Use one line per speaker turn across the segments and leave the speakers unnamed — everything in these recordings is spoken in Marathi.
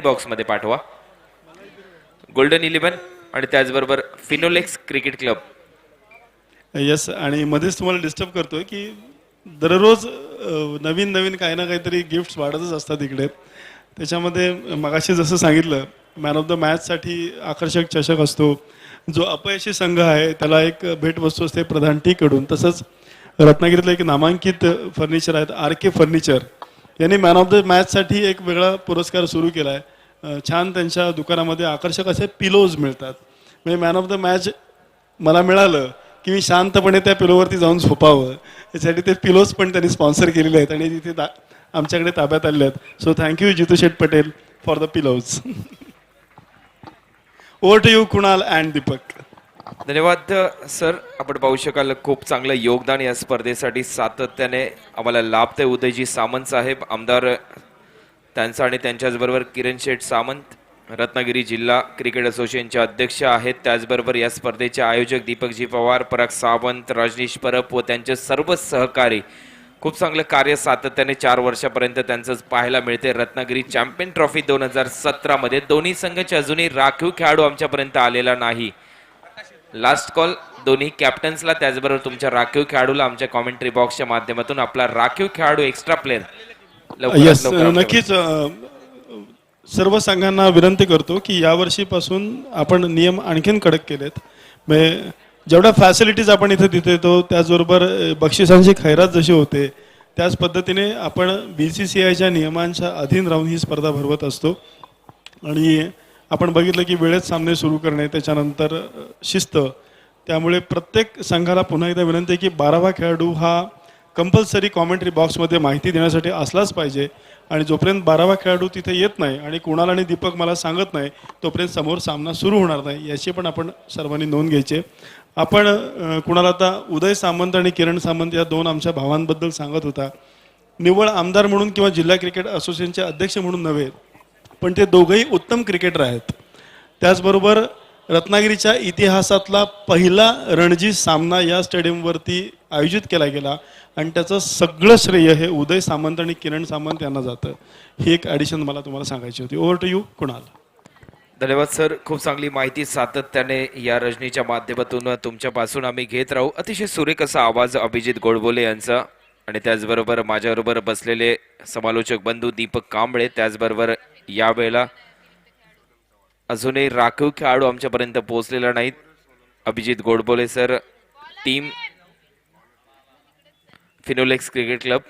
बॉक्समध्ये पाठवा. गोल्डन 11 आणि त्याचबरोबर फिनोलेक्स क्रिकेट क्लब.
यस. आणि मध्येच तुम्हाला डिस्टर्ब करतोय की दररोज नवीन नवीन काही ना काहीतरी गिफ्ट्स वाढतच असतात इकडे. त्याच्यामध्ये मगाशी जसं सांगितलं, मॅन ऑफ द मॅचसाठी आकर्षक चषक असतो. जो अपयशी संघ आहे त्याला एक भेटवस्तू असते प्रधान टी कडून. तसंच रत्नागिरीतलं एक नामांकित फर्निचर आहेत आर के फर्निचर, यांनी मॅन ऑफ द मॅचसाठी एक वेगळा पुरस्कार सुरू केला आहे. छान त्यांच्या दुकानामध्ये आकर्षक असे पिलोज मिळतात. म्हणजे मॅन ऑफ द मॅच मला मिळालं की मी शांतपणे त्या पिलोवरती जाऊन झोपावं, यासाठी ते पिलोज पण त्यांनी स्पॉन्सर केलेले आहेत आणि तिथे आमच्याकडे ताब्यात आले आहेत. So thank you Jitu Sheth Patel for the pillows. Over to you Kunal and Deepak.
धन्यवाद सर. आपण पाहू शकाल खूप चांगलं योगदान या स्पर्धेसाठी सातत्याने आम्हाला लाभते. उदयजी सामंत साहेब आमदार त्यांचा आणि त्यांच्याचबरोबर किरण शेठ सामंत रत्नागिरी जिल्हा क्रिकेट असोसिएशनचे अध्यक्ष आहेत. त्याचबरोबर या स्पर्धेचे आयोजक दीपकजी पवार, पराग सावंत, रजनीश परब व त्यांचे सर्व सहकारी. खूप चांगलं कार्य सातत्याने 4 वर्षापर्यंत त्यांचं पाहायला मिळते. रत्नागिरी चॅम्पियन ट्रॉफी 2017 मध्ये दोन्ही संघाचे अजूनही राखीव खेळाडू आमच्यापर्यंत आलेला नाही. लास्ट कॉल दोन्ही कॅप्टन्सला त्याचबरोबर तुमच्या राखीव खेळाडूला आमच्या कॉमेंट्री बॉक्सच्या माध्यमातून आपला राखीव खेळाडू एक्स्ट्रा प्लेअर लवकरात
यस,
लवकर
नक्कीच. सर्व संघांना विनंती करतो की यावर्षीपासून आपण नियम आणखीन कडक केलेत. म्हणजे जेवढ्या फॅसिलिटीज आपण इथे देतो येतो त्याचबरोबर बक्षिसांची खैरात जशी होते त्याच पद्धतीने आपण BCCIच्या नियमांच्या अधीन राहून ही स्पर्धा भरवत असतो. आणि आपण बघितलं की वेळेत सामने सुरू करणे, त्याच्यानंतर शिस्त, त्यामुळे प्रत्येक संघाला पुन्हा एकदा विनंती आहे की 12वा खेळाडू हा कंपल्सरी कॉमेंट्री बॉक्समध्ये माहिती देण्यासाठी असलाच पाहिजे. आणि जोपर्यंत 12वा खेळाडू तिथे येत नाही आणि कुणाल आणि दीपक मला सांगत नाही तोपर्यंत समोर सामना सुरू होणार नाही, याची पण आपण सर्वांनी नोंद घ्यायची. आपण कुणाला आता उदय सामंत आणि किरण सामंत या दोन आमच्या भावांबद्दल सांगत होता. निव्वळ आमदार म्हणून किंवा जिल्हा क्रिकेट असोसिएशनचे अध्यक्ष म्हणून नव्हे, पण ते दोघंही उत्तम क्रिकेटर आहेत. त्याचबरोबर रत्नागिरीच्या इतिहासातला पहिला रणजी सामना या स्टेडियमवरती आयोजित केला गेला आणि त्याचं सगळं श्रेय हे उदय सामंत आणि किरण सामंत यांना जातं. ही एक ॲडिशन मला तुम्हाला सांगायची होती. Over to you Kunal.
धन्यवाद सर. खूप चांगली माहिती सातत्याने या रजनीच्या माध्यमातून तुमच्यापासून आम्ही घेत राहू. अतिशय सुरेख असा आवाज अभिजित गोडबोले यांचा आणि त्याचबरोबर माझ्याबरोबर बसलेले समालोचक बंधू दीपक कांबळे. त्याचबरोबर यावेळेला अजूनही राखीव खेळाडू आमच्यापर्यंत पोहोचलेला नाहीत. Abhijit Godbole sir, team Finolex cricket club,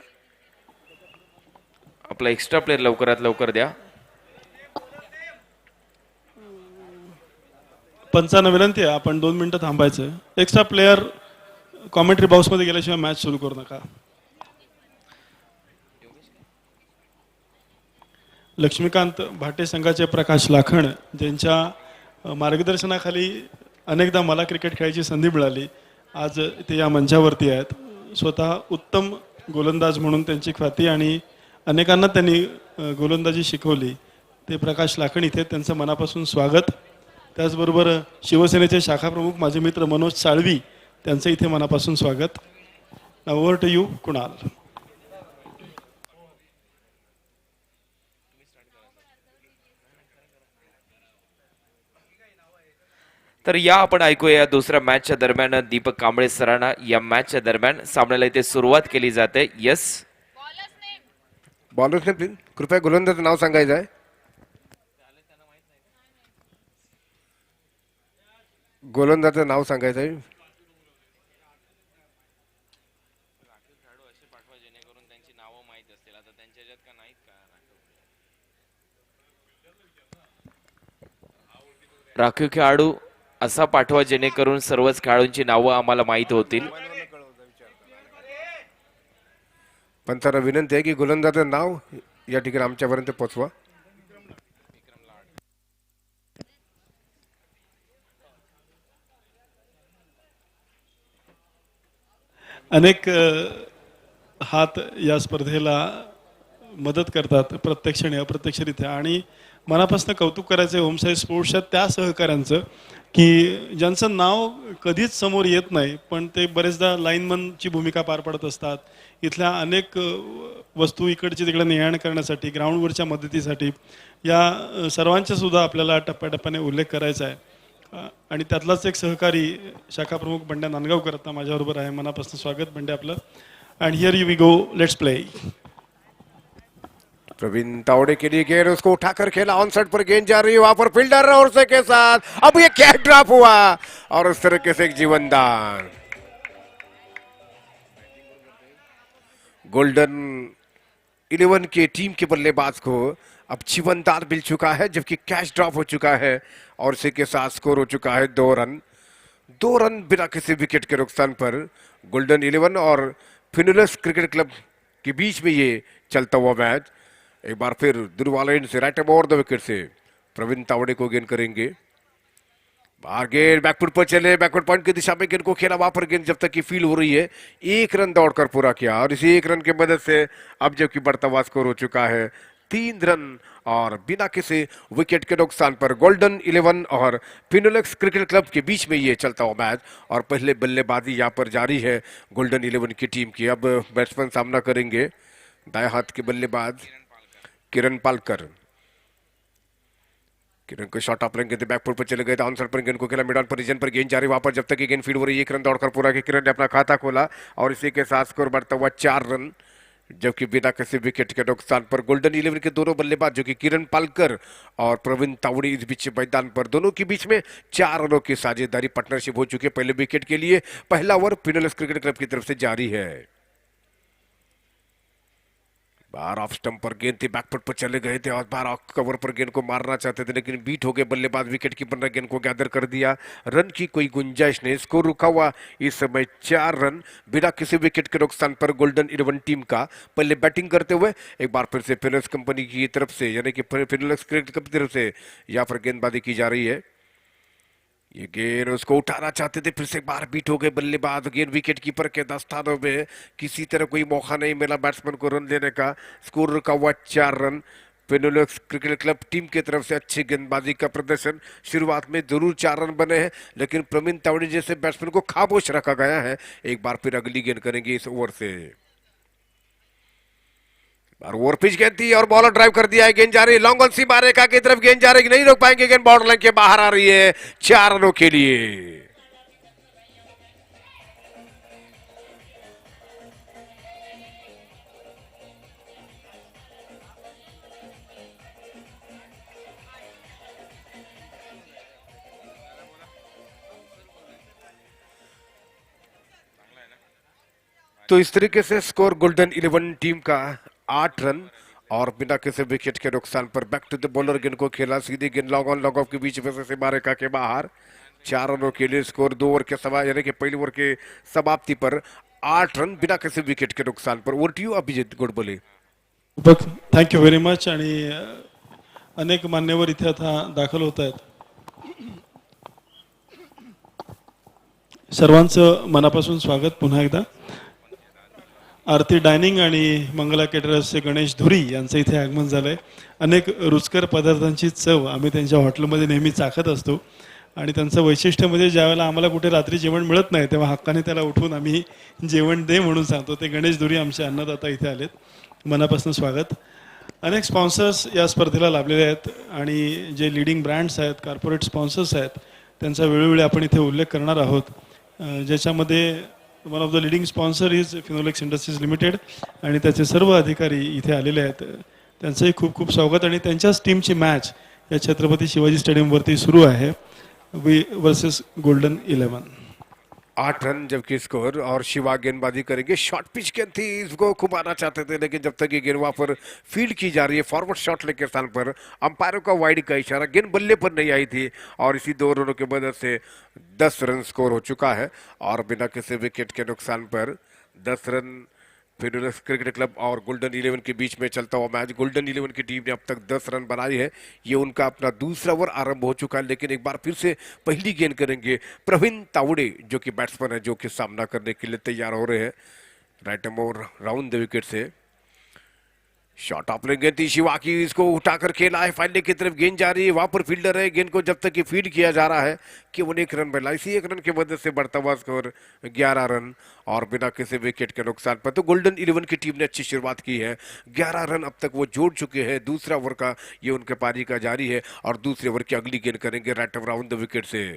आपला एक्स्ट्रा प्लेअर लवकरात लवकर द्या.
पंचांना विनंती आहे आपण 2 मिनिटं थांबायचं. एक्स्ट्रा प्लेयर कॉमेंट्री बॉक्समध्ये गेल्याशिवाय मॅच सुरू करू नका. लक्ष्मीकांत भाटे संघाचे प्रकाश लाखण, ज्यांच्या मार्गदर्शनाखाली अनेकदा मला क्रिकेट खेळायची संधी मिळाली, आज ते या मंचावरती आहेत. स्वतः उत्तम गोलंदाज म्हणून त्यांची ख्याती आणि अनेकांना त्यांनी गोलंदाजी शिकवली. ते प्रकाश लाखण इथे, त्यांचं मनापासून स्वागत. त्याचबरोबर शिवसेनेचे शाखाप्रमुख माझे मित्र मनोज साळवी, त्यांचं इथे मनापासून स्वागत. Over to you Kunal.
तर या आपण ऐकूया दुसऱ्या मॅचच्या दरम्यान दीपक कांबळे सरांना या मॅचच्या दरम्यान सामन्याला इथे सुरुवात केली जाते. यस,
बॉलर्सने प्लीज कृपया गोलंदाजाचं नाव सांगायचं आहे. गोलंदाजाचं नाव सांगायचं आहे.
राखीव खेळाडू असा पाठवा जेणेकरून सर्वच खेळाडूंची नावं आम्हाला माहित होतील.
पंचांना विनंती आहे की गोलंदाजाचं नाव या ठिकाणी आमच्यापर्यंत पोहोचवा.
अनेक हात या स्पर्धेला मदत करतात प्रत्यक्ष आणि अप्रत्यक्षरित्या. आणि मनापासून कौतुक करायचं आहे होमसाई स्पोर्ट्सच्या त्या सहकाऱ्यांचं की ज्यांचं नाव कधीच समोर येत नाही, पण ते बरेचदा लाईनमनची भूमिका पार पडत असतात. इथल्या अनेक वस्तू इकडची तिकडे ने-आण करण्यासाठी, ग्राउंडवरच्या मदतीसाठी या सर्वांचा सुद्धा आपल्याला टप्प्याटप्प्याने उल्लेख करायचा आहे. आणि त्यातलाच एक सहकारी शाखा प्रमुख बंड्या नांदगावकर आता माझ्याबरोबर आहे. मनापासून स्वागत बंड्या आपलं. And here you we go, let's play.
Praveen Tawde के लिए गेंद उसको उठाकर खेला, ऑन साइड पर गेंद जा रही है, वहां पर फील्डर और से के साथ अब ये कैच ड्रॉप हुआ और उस तरीके से एक जीवनदान. गोल्डन 11 के टीम के बल्लेबाज को अब जीवनदान मिल चुका है, जबकि कैच ड्रॉप हो चुका है और इसी के साथ स्कोर हो चुका है 2 रन. 2 रन बिना किसी विकेट के नुकसान पर गोल्डन 11 और फिनुलस क्रिकेट क्लब के बीच में ये चलता हुआ मैच. एक बार फिर दुर्वाला एंड से राइट ओवर द विकेट से प्रवीण तावड़े को गेंद करेंगे. बाहर गेंद बैकफुट पर चले, बैकवर्ड पॉइंट की दिशा में गेंद को खेला, वहां पर गेंद जब तक की फील हो रही है 1 रन दौड़कर पूरा किया और इसी 1 रन की मदद से अब जबकि बढ़ता हुआ स्कोर हो चुका है 3 रन और बिना किसी विकेट के नुकसान पर गोल्डन 11 और फिनोलेक्स क्रिकेट क्लब के बीच में ये चलता हुआ मैच. और पहले बल्लेबाजी यहाँ पर जारी है गोल्डन 11 की टीम की. अब बैट्समैन सामना करेंगे दाएं हाथ के बल्लेबाज किरण पालकर. किरण को शॉट ऑफ लेंगे, बैकफुट पर चले गए, ऑन साइड पर गेंद को खेला, मिड ऑन पोजीशन पर गेंद जा रही, वहां पर जब तक ये गेंद फील्ड हो रही है 1 रन दौड़कर पूरा किया. किरण ने अपना खाता खोला और इसी के साथ स्कोर बढ़ता हुआ 4 रन, जबकि बिना किसी विकेट के नुकसान पर गोल्डन 11 के दोनों बल्लेबाज जो कि किरण पालकर और प्रवीण तावड़े इस बीच मैदान पर दोनों के बीच में 4 रनों की साझेदारी पार्टनरशिप हो चुकी है. पहले विकेट के लिए पहला ओवर फिनोलेक्स क्रिकेट क्लब की तरफ से जारी है. बाहर ऑफ स्टंप पर गेंद थी, बैकफुट पर चले गए थे और बाहर ऑफ कवर पर गेंद को मारना चाहते थे, लेकिन बीट हो गए बल्लेबाज. विकेट कीपर ने गेंद को गैदर कर दिया. रन की कोई गुंजाइश नहीं, स्कोर रुका हुआ इस समय 4 रन बिना किसी विकेट के नुकसान पर गोल्डन 11 टीम का. पहले बैटिंग करते हुए एक बार फिर से फिनोलेक्स कंपनी की तरफ से यानी कि फिनोलेक्स क्रिकेट क्लब की तरफ से यहाँ पर गेंदबाजी की जा रही है. ये गेंद उसको उठाना चाहते थे, फिर से एक बार बीट हो गए बल्लेबाज. गेंद विकेट कीपर के दस्तानों में किसी तरह कोई मौका नहीं मिला बैट्समैन को रन लेने का. स्कोर रुका हुआ 4 run. Finolex cricket club team की तरफ से अच्छी गेंदबाजी का प्रदर्शन. शुरुआत में जरूर 4 रन बने हैं, लेकिन प्रवीण तावड़े जैसे बैट्समैन को खामोश रखा गया है. एक बार फिर अगली गेंद करेंगे इस ओवर से. और ओवर पिच गेंद थी और बॉलर ड्राइव कर दिया है. गेंद जा रही है लॉन्ग ऑन सीमा रेखा की तरफ, गेंद जा रही है, नहीं रोक पाएंगे, गेंद बॉर्डर लाइन के बाहर आ रही है 4 रनों के लिए. तो इस तरीके से स्कोर गोल्डन 11 टीम का 8 रन और बिना किसी विकेट के नुकसान पर. बैक टू द बॉलर, गेंद को खेला, सीधी गेंद लॉन्ग ऑन लॉन्ग ऑफ के बीच में से सीमा रेखा के बाहर. 4 रनों के लिए स्कोर 2 ओवर के सवा यानी कि पहले ओवर के समाप्ति पर 8 रन बिना किसी विकेट के नुकसान पर. Over to you Abhijeet Godbole.
Thank you very much. आणि अनेक मान्यवर इथे आता दाखल होत आहेत. सर्वांचं मनापासून स्वागत पुन्हा एकदा. आरती डायनिंग आणि मंगला केटरर्सचे गणेश धुरी यांचं इथे आगमन झालंय. अनेक रुचकर पदार्थांची चव आम्ही त्यांच्या हॉटेलमध्ये नेहमी चाखत असतो आणि त्यांचं वैशिष्ट्य म्हणजे ज्यावेळेला आम्हाला कुठे रात्री जेवण मिळत नाही तेव्हा हक्काने त्याला उठून आम्ही जेवण दे म्हणून सांगतो. ते गणेश धुरी आमचे अन्नदाता इथे आलेत. मनापासून स्वागत. अनेक स्पॉन्सर्स या स्पर्धेला लाभलेले आहेत आणि जे लीडिंग ब्रँड्स आहेत, कॉर्पोरेट स्पॉन्सर्स आहेत, त्यांचा वेळोवेळी आपण इथे उल्लेख करणार आहोत. ज्याच्यामध्ये one of the leading sponsor is Finolex industries limited आणि त्याचे सर्व अधिकारी इथे आलेले आहेत. त्यांचंही खूप खूप स्वागत. आणि त्यांच्याच टीमची मॅच या छत्रपती शिवाजी स्टेडियमवरती सुरू आहे, वी वर्सेस गोल्डन 11.
8 रन जबकि स्कोर और शिवा गेंदबाजी करेंगे. शॉर्ट पिच गेंद थी, इसको घुमाना चाहते थे, लेकिन जब तक ये गेंद वहां पर फील्ड की जा रही है फॉरवर्ड शॉट लेके स्थान पर अंपायरों का वाइड का इशारा, गेंद बल्ले पर नहीं आई थी और इसी 2 रनों की मदद से 10 रन स्कोर हो चुका है. और बिना किसी विकेट के नुकसान पर 10 रन फिनोलेक्स क्रिकेट क्लब और गोल्डन 11 के बीच में चलता हुआ मैच. गोल्डन 11 की टीम ने अब तक 10 रन बनाए हैं. ये उनका अपना दूसरा ओवर आरंभ हो चुका है, लेकिन एक बार फिर से पहली गेंद करेंगे प्रवीण तावड़े जो कि बैट्समैन है, जो कि सामना करने के लिए तैयार हो रहे हैं. Right over round the wicket say shot of लेंगे थी शिवा की, इसको उठाकर खेला है, फाइनल की तरफ गेंद जा रही है, वहां पर फील्डर है, गेंद को जब तक ये फीड किया जा रहा है केवल 1 रन मिला, इसी 1 रन की मदद से बढ़ता हुआ स्कोर 11 रन और बिना किसी विकेट के नुकसान पर। तो गोल्डन 11 की टीम ने अच्छी शुरुआत की है, 11 रन अब तक वो जोड़ चुके हैं। दूसरा ओवर का ये उनके पारी का जारी है और दूसरे ओवर की अगली गेंद करेंगे राइट अराउंड द विकेट से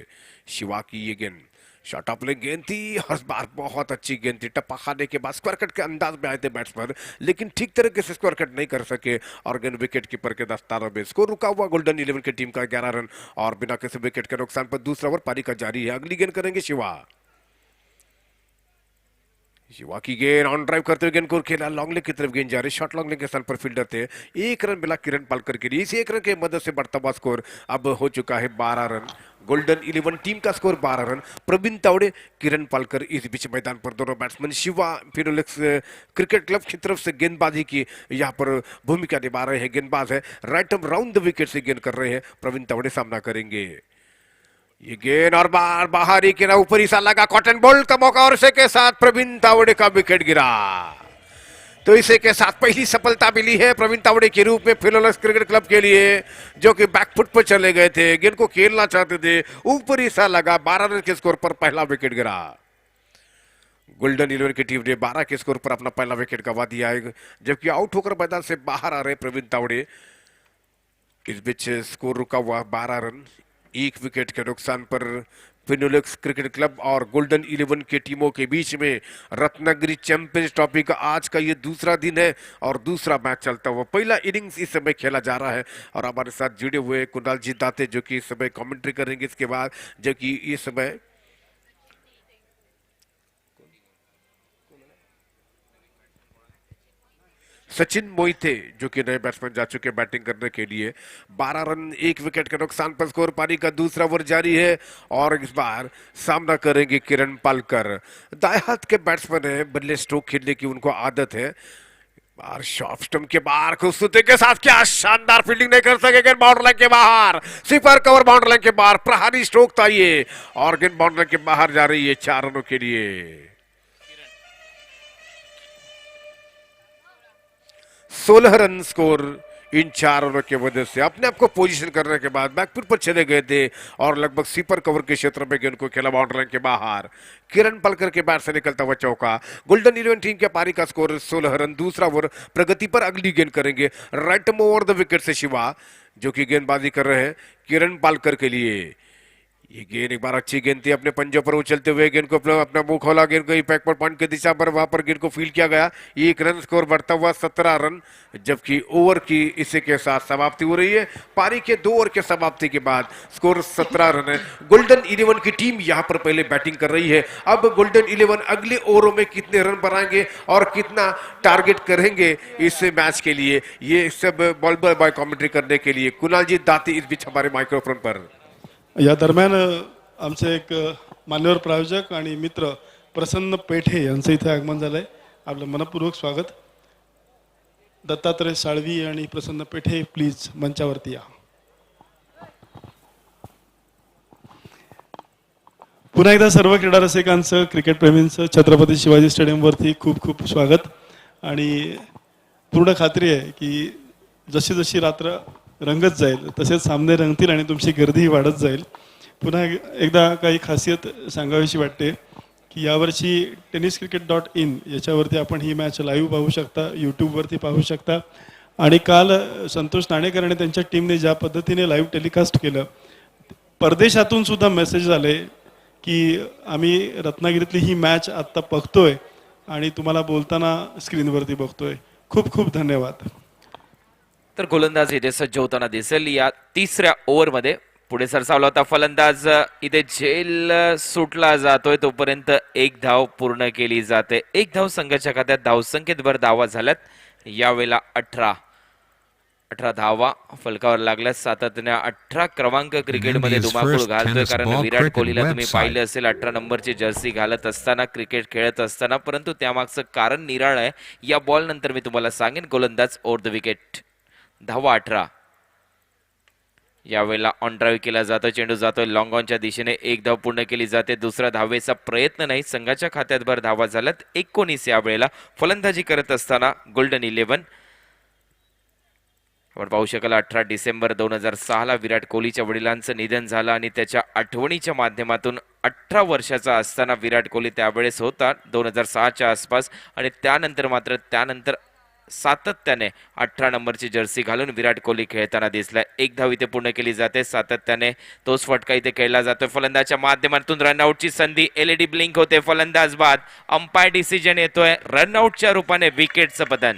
शिवा की ये गेंद। शॉट ऑफ लेग गेंद थी, हर बार बहुत अच्छी गेंद थी, टप्पा खाने के बाद स्क्वायर कट के अंदाज में आए थे बैट्समैन, लेकिन ठीक तरीके से स्क्वायर कट नहीं कर सके और गेंद विकेट कीपर के दस्तारों में। स्कोर रुका हुआ गोल्डन 11 की टीम का 11 रन और बिना किसी विकेट के नुकसान पर। दूसरा ओवर पारी का जारी है, अगली गेंद करेंगे शिवा। शिवा की गेंद ऑन ड्राइव करते हुए गेंद को खेला, लॉन्ग लेग की तरफ गेंद जा रही, शॉर्ट लॉन्ग लेग के स्थान पर फील्डर थे। 1 रन मिला किरण पालकर के लिए, इस 1 रन की मदद से बढ़ता हुआ स्कोर अब हो चुका है 12 रन। गोल्डन 11 टीम का स्कोर 12 रन। प्रवीण तावड़े, किरण पालकर इस बीच मैदान पर दोनों batsman. Shiva Finolex cricket club की तरफ से गेंदबाजी की यहाँ पर भूमिका निभा रहे हैं, गेंदबाज है, right up round the wicket से गेंद कर रहे हैं। प्रवीण तावड़े सामना करेंगे, ये गेंद और बार बाहर ही गिरा, ऊपर ही सा लगा, कॉटन बॉल का मौका और इसे के साथ प्रवीण तावड़े का विकेट गिरा। तो इसे के साथ पहली सफलता मिली है प्रवीण तावड़े के रूप में फिनोलेक्स क्रिकेट क्लब के लिए, जो कि बैकफुट पर चले गए थे, गेंद को खेलना चाहते थे, ऊपर ही सा लगा, 12 रन के स्कोर पर पहला विकेट गिरा। गोल्डन 11 की टीम ने 12 के स्कोर पर अपना पहला विकेट गंवा दिया है, जबकि आउट होकर मैदान से बाहर आ रहे प्रवीण तावड़े। इस बीच स्कोर रुका हुआ 12 रन, 1 विकेट के नुकसान पर। फिनोलेक्स क्रिकेट क्लब और गोल्डन 11 की टीमों के बीच में रत्नागिरी चैंपियंस ट्रॉफी का आज का ये दूसरा दिन है और दूसरा मैच चलता हुआ। पहला इनिंग्स इस समय खेला जा रहा है और हमारे साथ जुड़े हुए कुणाल जी दाते, जो कि इस समय कमेंट्री करेंगे इसके बाद, जो कि इस समय सचिन मोहिते, जो कि नए बैट्समैन जा चुके बैटिंग करने के लिए। 12 रन, 1 विकेट के नुकसान पर स्कोर पारी का दूसरा ओवर जारी है और इस बार सामना करेंगे किरण पालकर। दाएं हाथ के बैट्समैन है, बल्ले स्ट्रोक खेलने की उनको आदत है। बार शॉर्ट स्टंप के बाहर खूबसूरती के साथ क्या शानदार फील्डिंग नहीं कर सकेंगे, बाउंड्री लाइन के बाहर, स्वीपर कवर बाउंड्री लाइन के बाहर, प्रहारी स्ट्रोक था ये और गेंद बाउंड्री लाइन के बाहर जा रही है 4 रनों के लिए। 16 रन स्कोर इन 4 ओवर की वजह से। अपने आप को पोजीशन करने के बाद बैकफुट पर चले गए थे और लगभग स्वीपर कवर के क्षेत्र में गेंद को खेला बाउंड्री लाइन के बाहर। किरण पालकर के बैट से निकलता हुआ चौका। गोल्डन 11 टीम के पारी का स्कोर 16 रन। दूसरा ओवर प्रगति पर, अगली गेंद करेंगे राइट ओवर द विकेट से शिवा, जो कि गेंदबाजी कर रहे हैं किरण पालकर के लिए। ये गेंद एक बार अच्छी गेंद थी, अपने पंजों पर उछलते हुए गेंद को अपना मुंह खोला, गेंद को इम्पैक्ट पर पॉइंट की दिशा पर, वहां पर गेंद को फील्ड किया गया। 1 रन स्कोर बढ़ता हुआ 17 रन, जबकि ओवर की इसी के साथ समाप्ति हो रही है। पारी के 2 ओवर के समाप्ति के बाद स्कोर 17 रन है। गोल्डन 11 की टीम यहां पर पहले बैटिंग कर रही है। अब गोल्डन 11 अगले ओवरों में कितने रन बनाएंगे और कितना टारगेट करेंगे इस मैच के लिए, ये सब बॉल बॉय कमेंट्री करने के लिए कुणाल जी दाती इस बीच हमारे माइक्रोफोन पर।
या दरम्यान आमचे एक मान्यवर प्रायोजक आणि मित्र प्रसन्न पेठे यांचं इथे आगमन झालंय, आपलं मनपूर्वक स्वागत। दत्तात्रय साळवी आणि प्रसन्न पेठे प्लीज मंचावरती या। पुन्हा एकदा सर्व क्रीडा रसिकांचं, क्रिकेट प्रेमींचं छत्रपती शिवाजी स्टेडियमवरती खूप खूप स्वागत। आणि पूर्ण खात्री आहे की जशी जशी रात्र रंगत जाईल तसेच सामने रंगतील आणि तुमची गर्दीही वाढत जाईल। पुन्हा एकदा काही खासियत सांगावीशी वाटते की यावर्षी tenniscricket.in याच्यावरती आपण ही मॅच लाईव्ह पाहू शकता, यूट्यूबवरती पाहू शकता। आणि काल संतोष नाणेकर आणि त्यांच्या टीमने ज्या पद्धतीने लाईव्ह टेलिकास्ट केलं, परदेशातून सुद्धा मेसेज आले की आम्ही रत्नागिरीतली ही मॅच आत्ता बघतोय आणि तुम्हाला बोलताना स्क्रीनवरती बघतोय। खूप खूप धन्यवाद।
तर गोलंदाज इथे सज्ज होताना दिसेल या तिसऱ्या ओव्हरमध्ये। पुढे सरसावला होता फलंदाज, इथे झेल सुटला जातोय तोपर्यंत 1 धाव पूर्ण केली जाते। 1 धाव संघाच्या खात्यात, धावसंख्येत धावा झाल्यात यावेळेला 18 धावा फलकावर लागल्या। सातत्याने 18 क्रमांक क्रिकेटमध्ये धुमाकूळ घालतोय, कारण विराट कोहलीला तुम्ही पाहिलं असेल 18 नंबरची जर्सी घालत असताना, क्रिकेट खेळत असताना, परंतु त्यामागचं कारण निराळं आहे। या बॉल नंतर मी तुम्हाला सांगेन। गोलंदाज ओव्हर द विकेट, धावा 18। यावेळेला ऑन ड्राईव्ह केला जातो, चेंडू जातोय लॉंग ऑनच्या दिशेने, 1 धाव पूर्ण केली जाते। दुसरा धावेचा प्रयत्न नाही, संघाच्या खात्यात धावा झाल्यात 19 यावेळेला फलंदाजी करत असताना गोल्डन 11। आपण पाहू शकाल 18 डिसेंबर 2006 विराट कोहलीच्या वडिलांचं निधन झालं आणि त्याच्या आठवणीच्या माध्यमातून 18 वर्षाचा असताना विराट कोहली त्यावेळेस होता 2006च्या आसपास आणि त्यानंतर सातत्याने 18 नंबरची जर्सी घालून विराट कोहली खेळताना दिसलाय. एक धाव इथे पूर्ण केली जाते. सातत्याने तोच फटका इथे खेळला जातोय. फलंदाजच्या माध्यमातून रनआउटची संधी. एलईडी ब्लिंक होते. फलंदाज बाद. अंपायर डिसिजन येतोय. रनआउटच्या रूपाने विकेटचं पतन.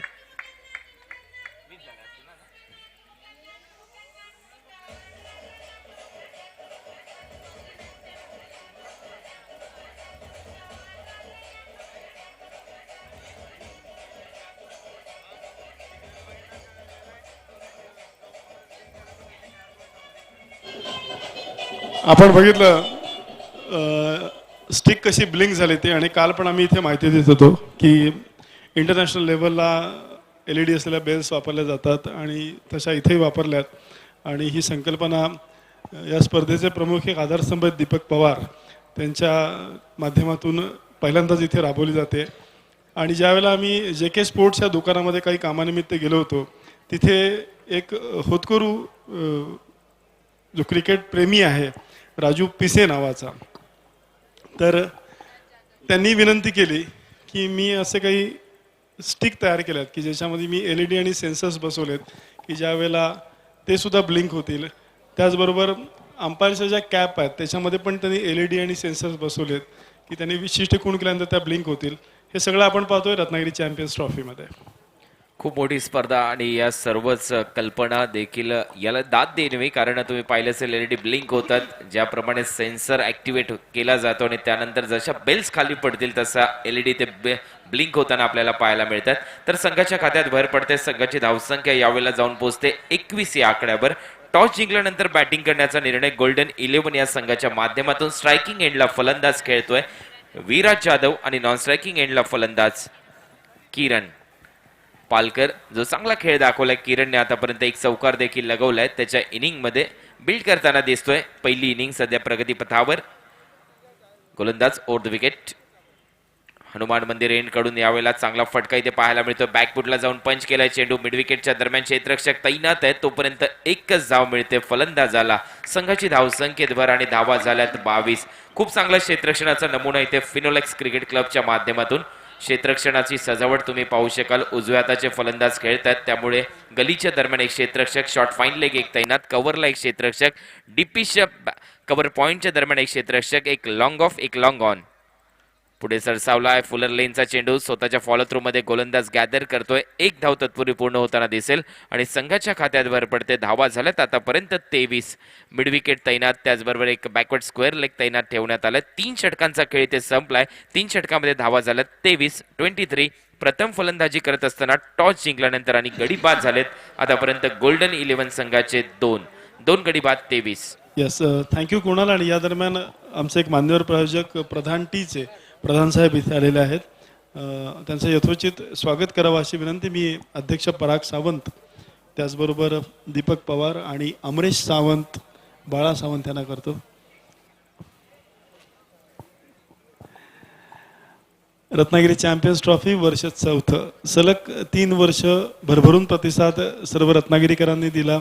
आपण बघितलं स्टिक कशी ब्लिंक झाली ती, आणि काल पण आम्ही इथे माहिती देत होतो की इंटरनॅशनल लेवलला LED असलेल्या बेल्स वापरल्या जातात आणि तशा इथेही वापरल्यात. आणि ही संकल्पना या स्पर्धेचे प्रमुख एक आधारस्तंभ आहेत दीपक पवार, त्यांच्या माध्यमातून पहिल्यांदाच इथे राबवली जाते. आणि ज्यावेळेला आम्ही JK स्पोर्ट्स या दुकानामध्ये काही कामानिमित्त गेलो होतो, तिथे एक होतकरू जो क्रिकेट प्रेमी आहे राजू पिसे नावाचा, तर त्यांनी विनंती केली की मी असे काही स्टिक तयार केल्यात की ज्याच्यामध्ये मी LED आणि सेन्सर्स बसवलेत की ज्या वेळेला ते सुद्धा ब्लिंक होतील. त्याचबरोबर अंपायरच्या ज्या कॅप आहेत त्याच्यामध्ये पण त्यांनी LED आणि सेन्सर्स बसवलेत की त्यांनी विशिष्ट खूण केल्यानंतर त्या ब्लिंक होतील. हे सगळं आपण पाहतोय रत्नागिरी चॅम्पियन्स ट्रॉफीमध्ये.
खूप मोठी स्पर्धा आणि या सर्वच कल्पना देखील याला दाद देणे, कारण तुम्ही पाहिलं असेल LED ब्लिंक होतात, ज्याप्रमाणे सेन्सर ऍक्टिव्हेट केला जातो आणि त्यानंतर जशा बेल्स खाली पडतील तसा LED ते ब्लिंक होताना आपल्याला पाहायला मिळतात. तर संघाच्या खात्यात भर पडते. संघाची धावसंख्या यावेळेला जाऊन पोहोचते 21 या आकड्यावर. टॉस जिंकल्यानंतर बॅटिंग करण्याचा निर्णय गोल्डन 11 या संघाच्या माध्यमातून. स्ट्रायकिंग एंडला फलंदाज खेळतोय विराज जाधव आणि नॉन स्ट्रायकिंग एंडला फलंदाज किरण पालकर, जो चांगला खेळ दाखवलाय. किरणने आतापर्यंत एक चौकार देखील लगवलाय त्याच्या इनिंग मध्ये बिल्ड करताना दिसतोय. पहिली इनिंग सध्या प्रगतीपथावर. गोलंदाज ओव्हर द विकेट. हनुमान मंदिर एंड कडून यावेळेला चांगला फटका इथे पाहायला मिळतो. बॅकफुटला जाऊन पंच केलाय चेंडू. मिड विकेटच्या दरम्यान क्षेत्ररक्षक तैनात आहे तोपर्यंत एकच धाव मिळते फलंदाजाला. संघाची धावसंख्येत भर आणि धावा झाल्यात 22. खूप चांगला क्षेत्ररक्षणाचा नमुना इथे फिनोलेक्स क्रिकेट क्लबच्या माध्यमातून. क्षेत्ररक्षणाची सजावट तुम्ही पाहू शकाल. उजव्या हाताचे फलंदाज खेळतात त्यामुळे गलीच्या दरम्यान एक क्षेत्ररक्षक, शॉर्ट फाईन लेग एक तैनात, कव्हरला एक क्षेत्ररक्षक, डीपीच्या कव्हर पॉइंटच्या दरम्यान एक क्षेत्ररक्षक, एक लॉंग ऑफ एक लॉंग ऑन. पुढे सरसावला आहे फुलर लेनचा चेंडू. स्वतःच्या फॉलो थ्रू मध्ये गोलंदाज गॅदर करतोय. एक धाव तत्पूर्वी पूर्ण होताना दिसेल आणि संघाच्या खात्यात भर पडते. धावा झाल्यात आतापर्यंत 23. मिड विकेट तैनात, त्याचबरोबर एक बॅकवर्ड स्क्वेअर लेग तैनात ठेवण्यात आलं. 3 षटकांचा खेळ इथे संपलाय. 3 षटकामध्ये धावा झाल्यात 23. प्रथम फलंदाजी करत असताना टॉस जिंकल्यानंतर आणि गडी बाद झालेत आतापर्यंत गोल्डन 11 संघाचे 2 गडी बाद 23.
Yes, thank you Kunal. आणि या दरम्यान आमचे एक मान्यवर प्रायोजक प्रधान टीचे प्रधान साहेब इथे आलेले आहेत. त्यांचं यथोचित स्वागत करावं अशी विनंती मी अध्यक्ष पराग सावंत, त्याचबरोबर दीपक पवार आणि अमरेश सावंत, बाळा सावंत यांना करतो. रत्नागिरी चॅम्पियन्स ट्रॉफी वर्ष 4थं. सलग 3 वर्ष भरभरून प्रतिसाद सर्व रत्नागिरीकरांनी दिला,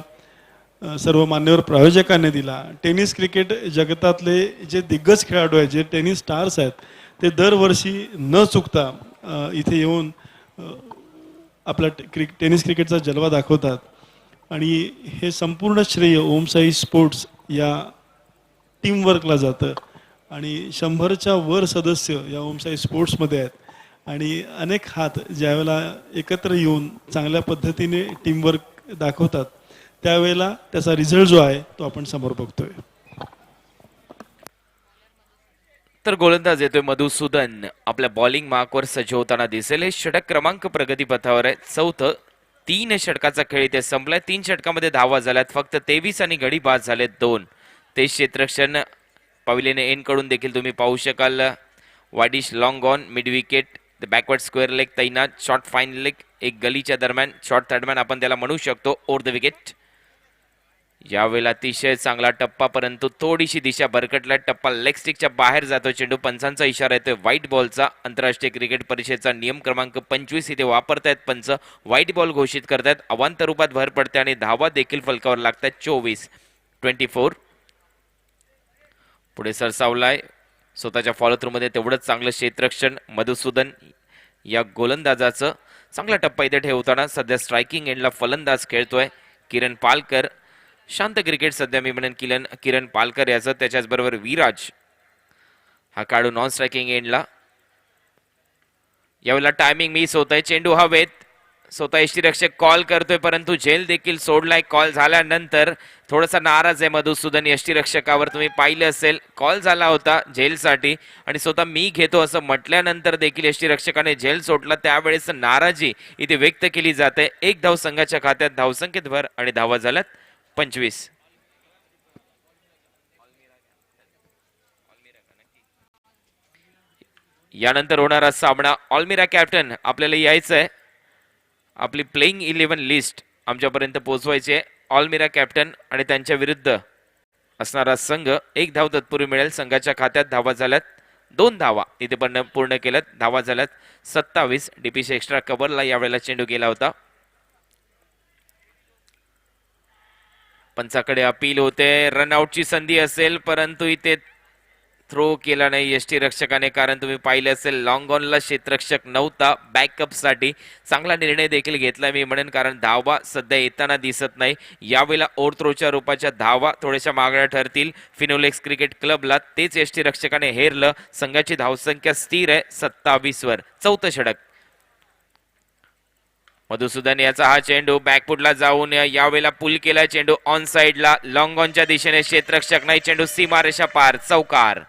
सर्व मान्यवर प्रायोजकांनी दिला. टेनिस क्रिकेट जगतातले जे दिग्गज खेळाडू आहेत, जे टेनिस स्टार्स आहेत, ते दरवर्षी न चुकता इथे येऊन आपला टेनिस क्रिकेटचा जलवा दाखवतात. आणि हे संपूर्ण श्रेय ओमसाई स्पोर्ट्स या टीमवर्कला जातं. आणि 100च्या वर सदस्य या ओमसाई स्पोर्ट्समध्ये आहेत. आणि अनेक हात ज्यावेळेला एकत्र येऊन चांगल्या पद्धतीने टीमवर्क दाखवतात त्यावेळेला त्याचा रिझल्ट जो आहे तो आपण समोर बघतोय.
तर गोलंदाज येतोय मधुसूदन. आपल्या बॉलिंग मार्कवर सज्ज होताना दिसेल. हे षटक क्रमांक प्रगतीपथावर आहे. 4थं. 3 षटकाचा खेळ इथे संपलाय. 3 षटकामध्ये धावा झाल्यात फक्त 23 आणि गडी बाद झालेत 2. ते क्षेत्ररक्षण पवेलियन एंड कडून देखील तुम्ही पाहू शकाल. वाडिश long on, mid wicket, backward square leg तैनात, शॉर्ट फाईन लेग एक गलीच्या दरम्यान, शॉर्ट थर्डमॅन आपण त्याला म्हणू शकतो. Over the wicket. यावेळेला अतिशय चांगला टप्पा, परंतु थोडीशी दिशा भरकटला. टप्पा लेग स्टिकच्या बाहेर जातो. चेंडू पंचांचा इशारा येतोय व्हाईट बॉलचा. आंतरराष्ट्रीय क्रिकेट परिषदेचा नियम क्रमांक 25 इथे वापरतायत पंच. व्हाईट बॉल घोषित करतायत. अवांतर रूपात भर पडते आणि धावा देखील फलकावर लागतात. 24 पुढे सरसावलाय. स्वतःच्या फॉलो थ्रू मध्ये तेवढंच चांगलं क्षेत्ररक्षण मधुसूदन या गोलंदाजाचं. चांगला टप्पा इथे ठेवताना सध्या स्ट्रायकिंग एंडला फलंदाज खेळतोय किरण पालकर. शांत क्रिकेट सध्या मी म्हणेन किरण पालकर याचं. त्याच्याच बरोबर विराज हा काढू नॉन स्ट्रायकिंग एंडला. यावेळेला टायमिंग मिस होत आहे. चेंडू हवेत. स्वतः यष्टीरक्षक कॉल करतोय, परंतु झेल देखील सोडलाय. कॉल झाल्यानंतर थोडासा नाराज आहे मधुसूदन यष्टीरक्षकावर. तुम्ही पाहिलं असेल कॉल झाला होता झेलसाठी आणि स्वतः मी घेतो असं म्हटल्यानंतर देखील यष्टीरक्षकाने झेल सोडला. त्यावेळेस नाराजी इथे व्यक्त केली जाते. एक धाव संघाच्या खात्यात. धावसंख्येत भर आणि धावा झाल्यात 25. यानंतर होणारा सामना ऑलमिरा कॅप्टन आपल्याला यायचं आहे. आपली प्लेइंग 11 लिस्ट आमच्यापर्यंत पोहोचवायची आहे. ऑलमिरा कॅप्टन आणि त्यांच्या विरुद्ध असणारा संघ. एक धाव तत्पूर्वी मिळेल. संघाच्या खात्यात धावा झाल्यात 2 धावा इथे पण पूर्ण केल्यात. धावा झाल्यात 27. डीपीसी एक्स्ट्रा कव्हरला यावेळेला चेंडू गेला होता. पंचाकडे अपील होते. रनआउटची संधी असेल, परंतु इथे थ्रो केला नाही यष्टीरक्षकाने. कारण तुम्ही पाहिले असेल लॉंग ऑनला क्षेत्ररक्षक नव्हता. बॅकअप साठी चांगला निर्णय देखील घेतला मी म्हणेन, कारण धावा सध्या येताना दिसत नाही. यावेळेला ओव्हर थ्रोच्या रूपाच्या धावा थोड्याशा मागण्या ठरतील फिनोलेक्स क्रिकेट क्लबला. तेच यष्टीरक्षकाने हेरलं. संघाची धावसंख्या स्थिर आहे 27 वर. चौथं षटक. मधुसूदन याचा हा चेंडू बॅकफुटला जाऊन यावेळेला पुल केला. चेंडू ऑन साइडला लॉंग ऑनच्या दिशेने. क्षेत्ररक्षक नाही. चेंडू सीमारेषा पार. चौकार.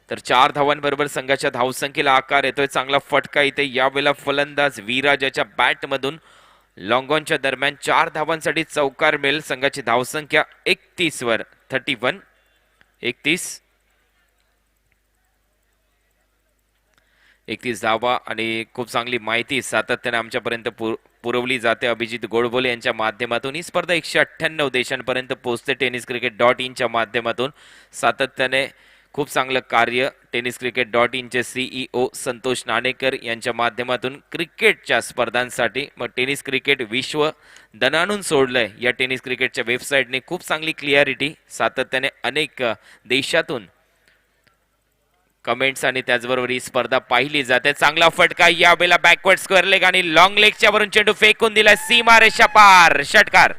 तर 4 धावांबरोबर संघाच्या धावसंख्येला आकार येतोय. चांगला फटका इथे यावेळेला फलंदाज विराजाच्या बॅट मधून. लॉंग ऑनच्या दरम्यान 4 धावांसाठी चौकार मिळेल. संघाची धावसंख्या 31 वर. 31 धावा आणि खूप चांगली माहिती सातत्याने आमच्यापर्यंत पुरवली जाते अभिजित गोडबोले यांच्या माध्यमातून. ही स्पर्धा 198 देशांपर्यंत पोहोचते tenniscricket.in च्या माध्यमातून. सातत्याने खूप चांगलं कार्य tenniscricket.in चे CEO संतोष नाणेकर यांच्या माध्यमातून क्रिकेटच्या स्पर्धांसाठी. मग टेनिस क्रिकेट विश्व दणाणून सोडलंय या टेनिस क्रिकेटच्या वेबसाईटने. खूप चांगली क्लिअरिटी सातत्याने अनेक देशातून कमेंट्स आणि त्याचबरोबर ही स्पर्धा पाहिली जाते. चांगला फटका यावेळेला बॅकवर्ड स्क्वेअर लेग आणि लॉंग लेगच्या वरून चेंडू फेकून दिला सीमारेषा पार. षटकार.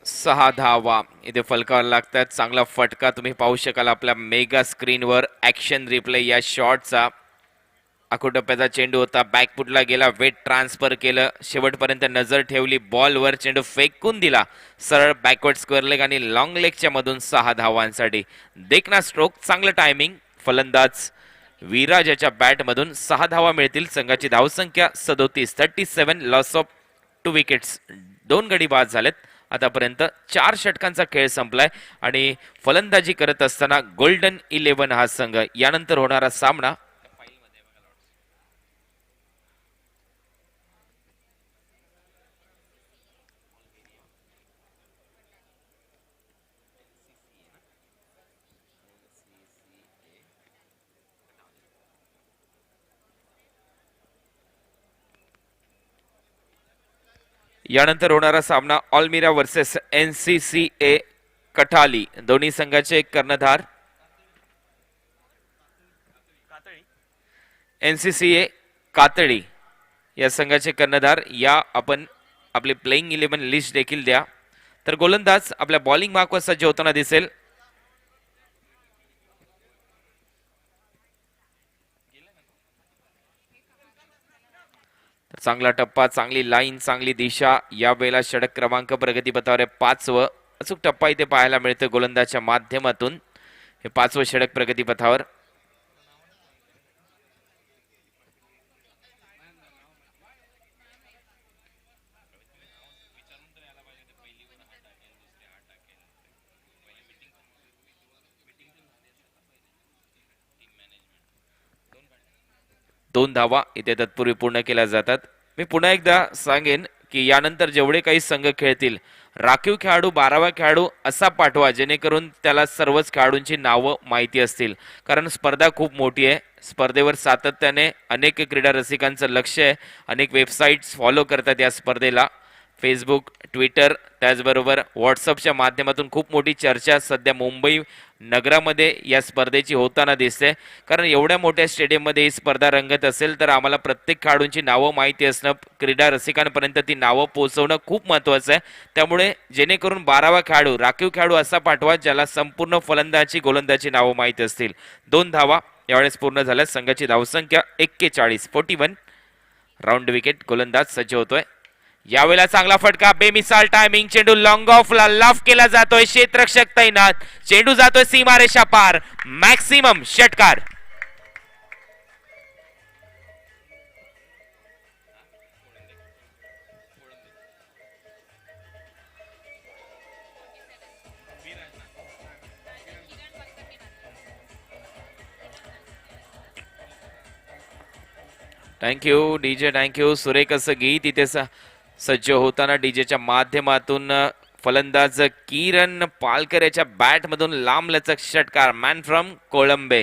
सहा धावा इथे फलकावर लागतात. चांगला फटका तुम्ही पाहू शकाल आपल्या मेगा स्क्रीनवर. ऍक्शन रिप्ले या शॉटचा. आखोटप्प्याचा चेंडू होता. बॅकफुटला गेला. वेट ट्रान्सफर केलं. शेवटपर्यंत नजर ठेवली बॉलवर. चेंडू फेकून दिला सरळ बॅकवर्ड स्क्वेअर लेग आणि लॉंग लेगच्या मधून 6 धावांसाठी. देखना स्ट्रोक. चांगलं टायमिंग. फलंदाज विराजाच्या बॅट मधून 6 धावा मिळतील. संघाची धावसंख्या 37. Loss of 2 wickets. 2 गडी बाद झालेत. आतापर्यंत 4 षटकांचा खेळ संपलाय आणि फलंदाजी करत असताना गोल्डन 11 हा संघ. यानंतर होणारा सामना ऑलमिरा वर्सेस NCCA कठाली. दोन्ही संघाचे कर्णधार. NCCA कातळी या संघाचे कर्णधार. या आपण आपले प्लेइंग 11 लिस्ट देखील द्या. तर गोलंदाज आपल्या बॉलिंग मार्कवर सज्ज होताना दिसेल. चांगला टप्पा, चांगली लाईन, चांगली दिशा. या वेळेला षटक क्रमांक प्रगतीपथावर आहे 5वं. अचूक टप्पा इथे पाहायला मिळतो गोलंदाजच्या माध्यमातून. हे 5वं षटक प्रगतीपथावर. 2 धावा इथे तत्पूर्वी पूर्ण केल्या जातात. मी पुन्हा एकदा सांगेन की यानंतर जेवढे काही संघ खेळतील राखीव खेळाडू 12वा खेळाडू असा पाठवा जेणेकरून त्याला सर्वच खेळाडूंची नावं माहिती असतील, कारण स्पर्धा खूप मोठी आहे. स्पर्धेवर सातत्याने अनेक क्रीडा रसिकांचं लक्ष आहे. अनेक वेबसाईट्स फॉलो करतात या स्पर्धेला. फेसबुक, ट्विटर, त्याचबरोबर व्हॉट्सअपच्या माध्यमातून खूप मोठी चर्चा सध्या मुंबई नगरामध्ये या स्पर्धेची होताना दिसते. कारण एवढ्या मोठ्या स्टेडियममध्ये ही स्पर्धा रंगत असेल तर आम्हाला प्रत्येक खेळाडूंची नावं माहिती असणं, क्रीडा रसिकांपर्यंत ती नावं पोहोचवणं खूप महत्त्वाचं आहे. त्यामुळे जेणेकरून 12वा खेळाडू राखीव खेळाडू असा पाठवा ज्याला संपूर्ण फलंदाजी गोलंदाजी नावं माहिती असतील. 2 धावा यावेळेस पूर्ण झाल्या. संघाची धावसंख्या 41. Round wicket. गोलंदाज सज्ज होतोय. यावेळेला चांगला फटका, बेमिसाल टायमिंग, चेंडू लॉंग ऑफला लाफ केला जातोय. क्षेत्ररक्षक तैनात, चेंडू जातोय सीमारेषा पार. मॅक्सिमम षटकार. Thank you DJ, thank you. सुरेख असं गीत इथे सज्ज होताना डीजेच्या माध्यमातून फलंदाज किरण पालकर याच्या बॅटमधून लांबलचक षटकार. Man from Kolambe.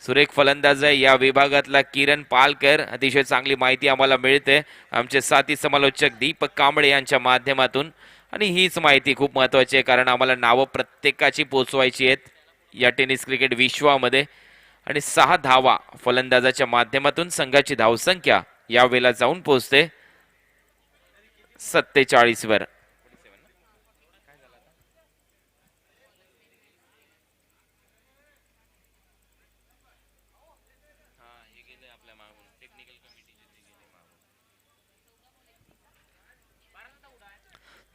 सुरेख फलंदाज आहे या विभागातला किरण पालकर. अतिशय चांगली माहिती आम्हाला मिळते आमचे साथी समालोचक दीपक कांबळे यांच्या माध्यमातून. आणि हीच माहिती खूप महत्त्वाची आहे कारण आम्हाला नावं प्रत्येकाची पोचवायची आहेत या टेनिस क्रिकेट विश्वामध्ये. आणि 6 धावा फलंदाजाच्या माध्यमातून संघाची धावसंख्या यावेळेला जाऊन पोहोचते 47 वर.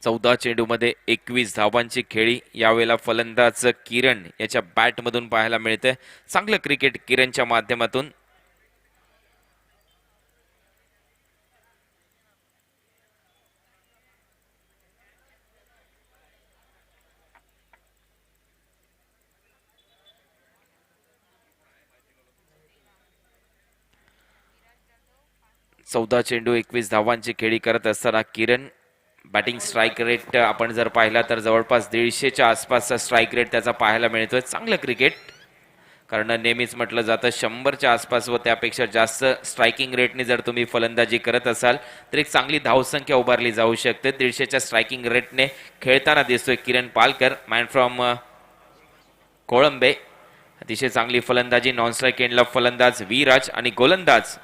चौदा चेंडूमध्ये 21 धावांची खेळी यावेळेला फलंदाज किरण याच्या बॅटमधून पाहायला मिळते. चांगलं क्रिकेट किरणच्या माध्यमातून. चौदा चेंडू 21 धावांची खेळी करत असताना किरण. बॅटिंग स्ट्राईक रेट आपण जर पाहिला तर जवळपास 150च्या आसपासचा स्ट्राईक रेट त्याचा पाहायला मिळतोय. चांगलं क्रिकेट, कारण नेहमीच म्हटलं जातं 100च्या आसपास व त्यापेक्षा जास्त स्ट्रायकिंग रेटने जर तुम्ही फलंदाजी करत असाल तर एक चांगली धावसंख्या उभारली जाऊ शकते. 150च्या स्ट्रायकिंग रेटने खेळताना दिसतोय किरण पालकर, मॅन फ्रॉम कोळंबे. अतिशय चांगली फलंदाजी. नॉन स्ट्राईक एंडला फलंदाज विराज आणि गोलंदाज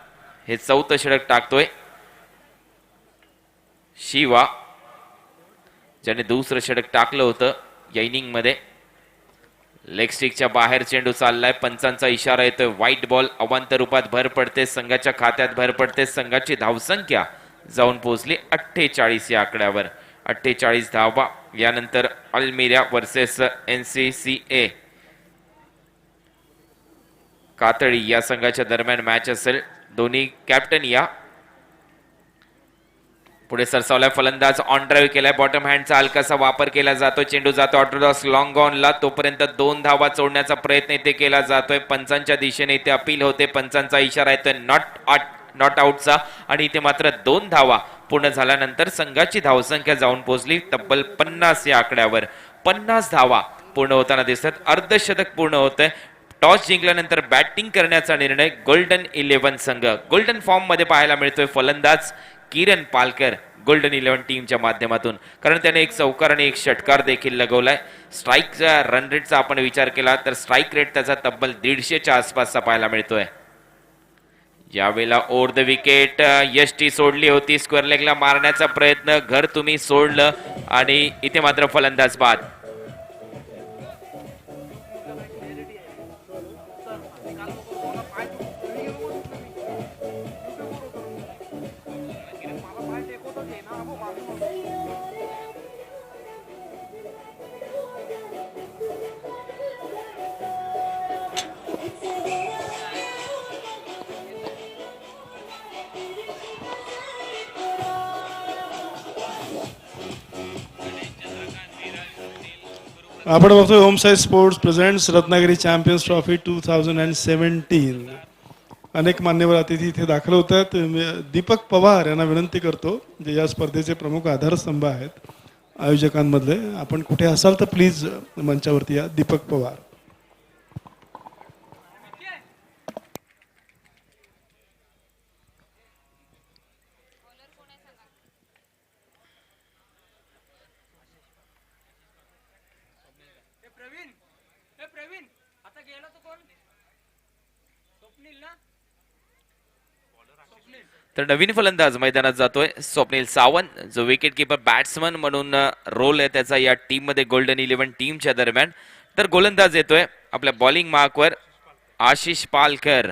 हे 4थं षटक टाकतोय शिवा, ज्याने दुसरं षटक टाकलं होतं या इनिंग मध्ये. लेग स्टिकच्या बाहेर चेंडू चाललाय. पंचांचा इशारा येतोय. White ball. अवांतर रूपात भर पडते संघाच्या खात्यात, भर पडते. संघाची धावसंख्या जाऊन पोहोचली 48 या आकड्यावर. 48 धावा. यानंतर अल्मिरा वर्सेस NCCA कातळी या संघाच्या दरम्यान मॅच असेल. दोन्ही कॅप्टन या. पुढे सरसावलाय फलंदाज. ऑन ड्राईव्ह केलाय. बॉटम हँडचा हलकासा वापर केला जातो. चेंडू जातो ऑर्डरडॉस लॉंग ऑनला. तोपर्यंत 2 धावा चोडण्याचा प्रयत्न इथे केला जातोय. पंचांच्या दिशेने इथे अपील होते. पंचांचा इशारा येतोय नॉट आउटचा. आणि इथे मात्र 2 धावा पूर्ण झाल्यानंतर संघाची धावसंख्या जाऊन पोहोचली तब्बल 50 या आकड्यावर. 50 धावा पूर्ण होताना दिसतात. अर्धशतक पूर्ण होतंय. टॉस जिंकल्यानंतर बॅटिंग करण्याचा निर्णय गोल्डन 11 संघ. गोल्डन फॉर्म मध्ये पाहायला मिळतोय फलंदाज किरण पालकर गोल्डन 11 टीमच्या माध्यमातून, कारण त्याने एक चौकार आणि एक षटकार देखील लगवलाय. स्ट्राईकचा रन रेटचा आपण विचार केला तर स्ट्राईक रेट त्याचा तब्बल 150च्या आसपासचा पाहायला मिळतोय. यावेळेला ओव्हर द विकेट यष्टी सोडली होती. स्क्वेअर लेगला मारण्याचा प्रयत्न, घर तुम्ही सोडलं आणि इथे मात्र फलंदाज बाद.
आपण बघतोय home size sports presents Ratnagiri champions trophy 2017. अनेक मान्यवर अतिथी इथे दाखल होत आहेत. दीपक पवार यांना विनंती करतो, जे या स्पर्धेचे प्रमुख आधारस्तंभ आहेत आयोजकांमधले. आपण कुठे असाल तर प्लीज मंचावरती या. दीपक पवार.
तर नवीन फलंदाज मैदानात जातोय स्वप्नील सावंत, जो विकेट किपर बॅट्समन म्हणून रोल आहे त्याचा या टीम मध्ये गोल्डन 11 टीमच्या दरम्यान. तर गोलंदाज येतोय आपल्या बॉलिंग मार्कवर आशिष पालकर.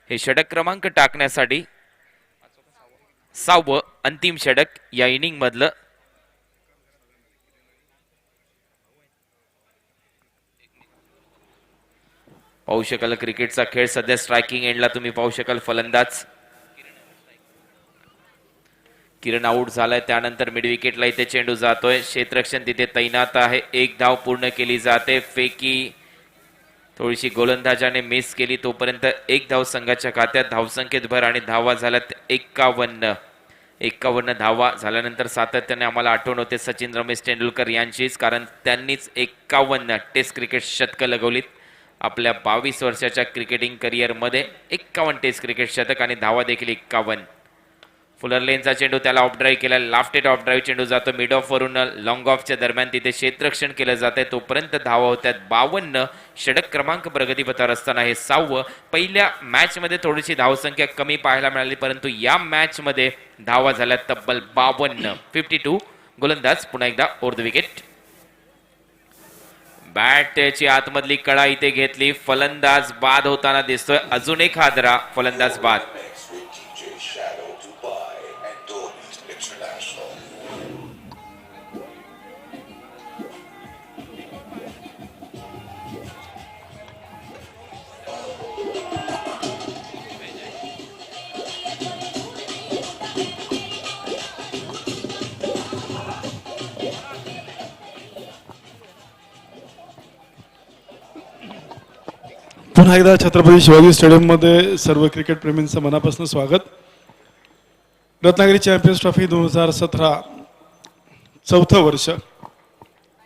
हे षटक क्रमांक टाकण्यासाठी 6वं अंतिम षटक या इनिंग मधलं. पाहू शकाल क्रिकेटचा खेळ सध्या स्ट्रायकिंग एंडला तुम्ही पाहू शकाल फलंदाज किरण आउट झालाय. त्यानंतर मिड विकेटला इथे चेंडू जातोय. क्षेत्ररक्षण तिथे तैनात आहे. एक धाव पूर्ण केली जाते. फेकी थोडीशी गोलंदाजाने मिस केली, तोपर्यंत एक धाव संघाच्या खात्यात. धावसंख्येत भर आणि धावा झाल्यात 51 धावा झाल्यानंतर सातत्याने आम्हाला आठवण होते सचिन रमेश तेंडुलकर यांचीच, कारण त्यांनीच 51 टेस्ट क्रिकेट शतकं लगवलीत आपल्या 22 वर्षाच्या क्रिकेटिंग करिअरमध्ये. 51 टेस्ट क्रिकेट शतक आणि धावा देखील 51. फुलर लेनचा चेंडू त्याला ऑफ ड्राईव्ह केला. लाफ्टेड ऑफ ड्राईव्ह चेंडू जातो मिड ऑफ वरून लॉंग ऑफच्या दरम्यान. तिथे क्षेत्ररक्षण केलं जाते, तोपर्यंत धावा होत्यात 52. षटक क्रमांक प्रगतीपथावर असताना हे 6वं. पहिल्या मॅच मध्ये थोडीशी धावसंख्या कमी पाहायला मिळाली, परंतु या मॅच मध्ये धावा झाल्या तब्बल 52. 52. गोलंदाज पुन्हा एकदा ओव्हर द विकेट. बॅटची आतमधली कळा इथे घेतली. फलंदाज बाद होताना दिसतोय. अजून एक हादरा. फलंदाज बाद.
पुन्हा एकदा छत्रपती शिवाजी स्टेडियममध्ये सर्व क्रिकेट प्रेमींचं मनापासून स्वागत. रत्नागिरी चॅम्पियन्स ट्रॉफी 2017 चौथं वर्ष.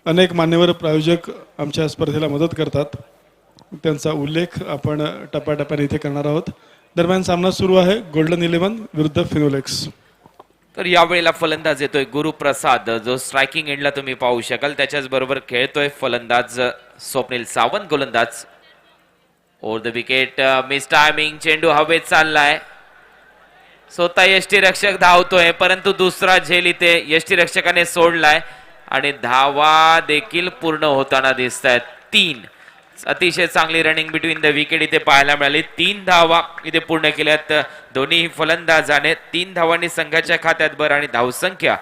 अनेक मान्यवर प्रायोजक आमच्या स्पर्धेला मदत करतात, त्यांचा उल्लेख आपण टप्प्याटप्प्याने इथे करणार आहोत. दरम्यान सामना सुरू आहे गोल्डन 11 विरुद्ध फिनोलेक्स.
तर यावेळेला फलंदाज येतोय गुरुप्रसाद, जो स्ट्रायकिंग एंडला तुम्ही पाहू शकाल. त्याच्याच बरोबर खेळतोय फलंदाज स्वप्नील सावंत. गोलंदाज over the wicket. Miss timing. चेंडू हवेत चाललाय. स्वतः यष्टीरक्षक धावतोय, परंतु दुसरा झेल इथे यष्टीरक्षकाने सोडलाय आणि धावा देखील पूर्ण होताना दिसत आहेत. 3. अतिशय चांगली रनिंग बिटवीन द विकेट इथे पाहायला मिळाली. 3 धावा इथे पूर्ण केल्यात दोन्ही फलंदाजाने. 3 धावांनी संघाच्या खात्यात भर आणि धावसंख्या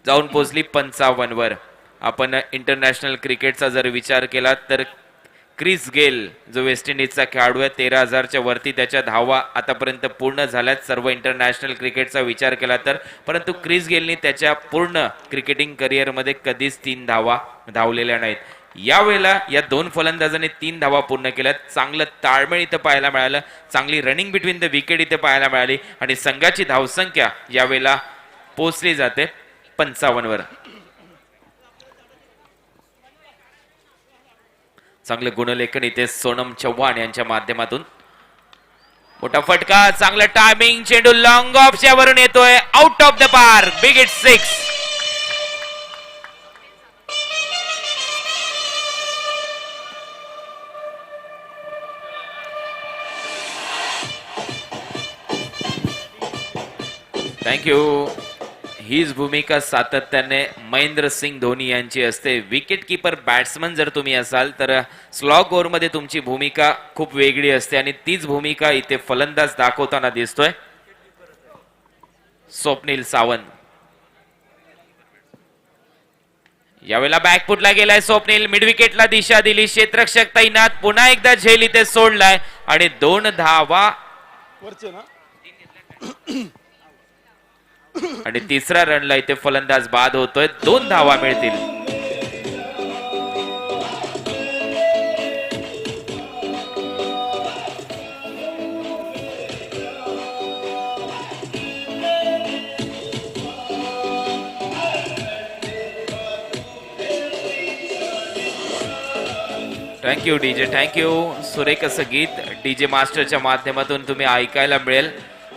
जाऊन पोहोचली 55 वर. आपण इंटरनॅशनल क्रिकेटचा जर विचार केला तर क्रिस गेल जो वेस्ट इंडिजचा खेळाडू आहे, 13,000च्या वरती त्याच्या धावा आतापर्यंत पूर्ण झाल्यात सर्व इंटरनॅशनल क्रिकेटचा विचार केला तर. परंतु क्रिस गेलनी त्याच्या पूर्ण क्रिकेटिंग करिअरमध्ये कधीच 3 धावा धावलेल्या नाहीत. यावेळेला या 2 फलंदाजांनी 3 धावा पूर्ण केल्यात. चांगलं ताळमेळ इथं पाहायला मिळालं. चांगली रनिंग बिटवीन द विकेट इथे पाहायला मिळाली आणि संघाची धावसंख्या यावेळेला पोहोचली जाते 55 वर. चांगलं गुणलेखन इथे सोनम चव्हाण यांच्या माध्यमातून. मोठा फटका. चांगलं टायमिंग. चेंडू लॉंग ऑफच्या वरून येतोय. आउट ऑफ द पार. Big hit 6. थँक्यू. हीच भूमिका सातत्याने महेंद्रसिंग धोनी यांची असते. विकेट कीपर बॅट्समन जर तुम्ही असाल तर स्लॉग ओव्हरमध्ये तुमची भूमिका खूप वेगळी असते आणि तीच भूमिका इथे फलंदाज दाखवताना दिसतोय स्वप्नील सावंत. यावेळेला बॅकफुटला गेलाय स्वप्नील. मिड विकेटला दिशा दिली. क्षेत्ररक्षक तैनात. पुन्हा एकदा झेल इथे सोडलाय आणि 2 धावा आणि तिसऱ्या रनला इथे फलंदाज बाद होतोय. 2 धावा मिळतील. Thank you DJ, thank you. सुरेख असं गीत डीजे मास्टरच्या माध्यमातून तुम्ही ऐकायला मिळेल.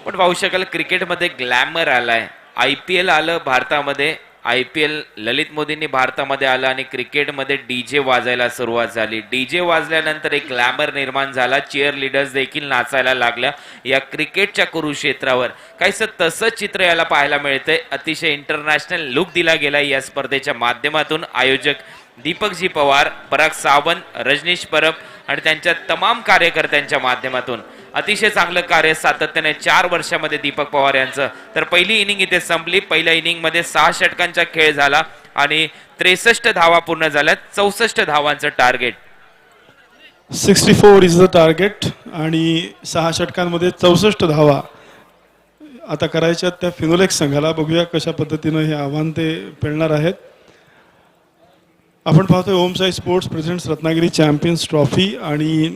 पण पाहू शकाल क्रिकेटमध्ये ग्लॅमर आलाय. IPL आलं भारतामध्ये. IPL ललित मोदींनी भारतामध्ये आलं आणि क्रिकेटमध्ये डीजे वाजायला सुरुवात झाली. डीजे वाजल्यानंतर एक ग्लॅमर निर्माण झाला. चीअर लीडर्स देखील नाचायला लागल्या या क्रिकेटच्या कुरुक्षेत्रावर. काहीसं तसं चित्र याला पाहायला मिळतंय. अतिशय इंटरनॅशनल लुक दिला गेलाय या स्पर्धेच्या माध्यमातून. आयोजक दीपकजी पवार, पराग सावंत, रजनीश परब आणि त्यांच्या तमाम कार्यकर्त्यांच्या माध्यमातून अतिशय चांगलं कार्य सातत्याने 4 वर्षामध्ये दीपक पवार यांचं. तर पहिली इनिंग इथे संपली. पहिल्या इनिंगमध्ये 6 षटकांचा खेळ झाला आणि 63 धावा पूर्ण झाल्या. 64 धावांचं टार्गेट.
64 इज द टार्गेट आणि 6 षटकांमध्ये 64 धावा आता करायच्या त्या फिनोलेक्स संघाला. बघूया कशा पद्धतीनं हे आव्हान ते पेलणार आहेत. आपण पाहतोय Om Sai sports presents Ratnagiri champions trophy आणि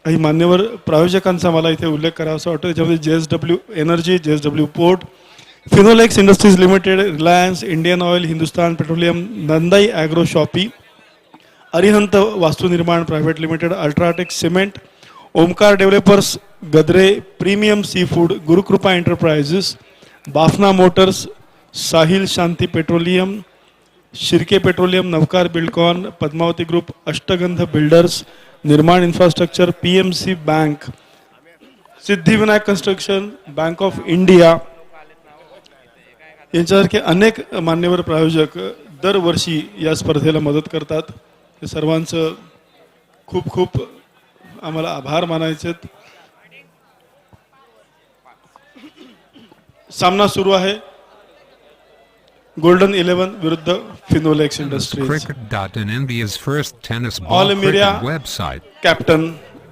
काही मान्यवर प्रायोजकांचा मला इथे उल्लेख करावासा वाटतो. त्याच्यामध्ये JSW energy, JSW port, Finolex industries limited, Reliance, Indian oil, Hindustan petroleum, Nandai agro shoppe, Arihant Vastunirman private limited, UltraTech cement, Omkar developers, Gadre premium sea food, Gurukrupa enterprises, Bafna motors, Sahil Shanti petroleum, Shirke petroleum, Navkar Buildcon, Padmavati group, Ashtagandh builders, Nirman infrastructure, PMC bank, Siddhivinayak construction, bank of India यांच्यासारखे अनेक मान्यवर प्रायोजक दरवर्षी या स्पर्धेला मदत करतात. हे सर्वांचं खूप खूप आम्हाला आभार मानायचे. सामना सुरू आहे. Golden 11 विरुद्ध Finolex industries.
Cricket.in India's first tennis ball
All India
cricket website.
Captain,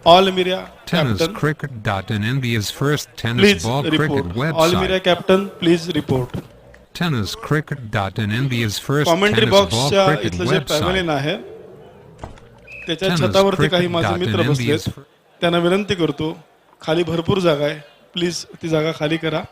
all media
Tennis
captain,
Cricket.in India's first tennis
please
ball
report.
cricket
all media
website.
Captain please report.
Tennis Cricket.in India's first
commentary
tennis ball
बॉक्सच्या
cricket
इथलं जे
website.
पॅव्हेलियन आहे त्याच्या
Tennis
छतावरती काही माझे
Cricket.in
मित्र
India's
बसलेत. त्यांना विनंती करतो, खाली भरपूर जागा आहे, प्लीज ती जागा खाली करा.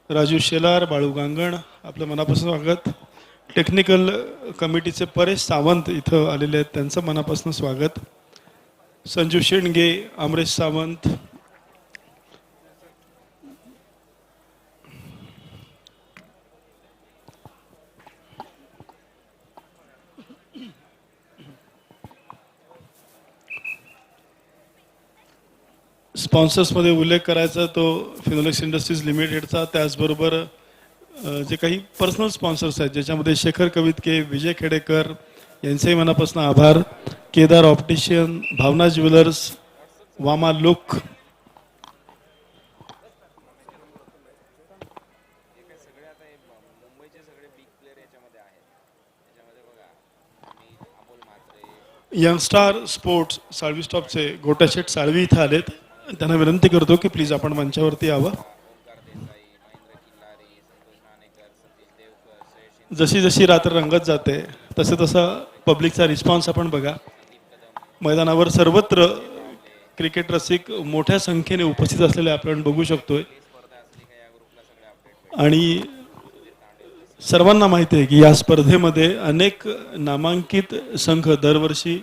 राजू शेलार, बाळू गांगण, आपलं मनापासून स्वागत. टेक्निकल कमिटीचे परेश सावंत इथं आलेले आहेत, त्यांचं मनापासून स्वागत. संजू शेंडगे, अमरेश सावंत, स्पॉन्सर्समध्ये उल्लेख करायचा तो फिनोलेक्स इंडस्ट्रीज लिमिटेडचा. त्याचबरोबर जे काही पर्सनल स्पॉन्सर्स आहेत ज्याच्यामध्ये शेखर कवितके, विजय खेडेकर यांचेही मनापासून आभार. Kedar optician, Bhavana jewellers, Vama look, youngstar sports Salvi स्टॉपचे गोटाशेठ साळवी इथं आलेत. त्यांना विनंती करतो की प्लीज आपण मंचावरती यावं. जशी जशी रात्र रंगत जाते तसे तसा पब्लिकचा रिस्पॉन्स आपण बघा. मैदानावर सर्वत्र क्रिकेट रसिक मोठ्या संख्येने उपस्थित असलेले आपण बघू शकतोय आणि सर्वांना माहिती आहे की या स्पर्धेमध्ये अनेक नामांकित संघ दरवर्षी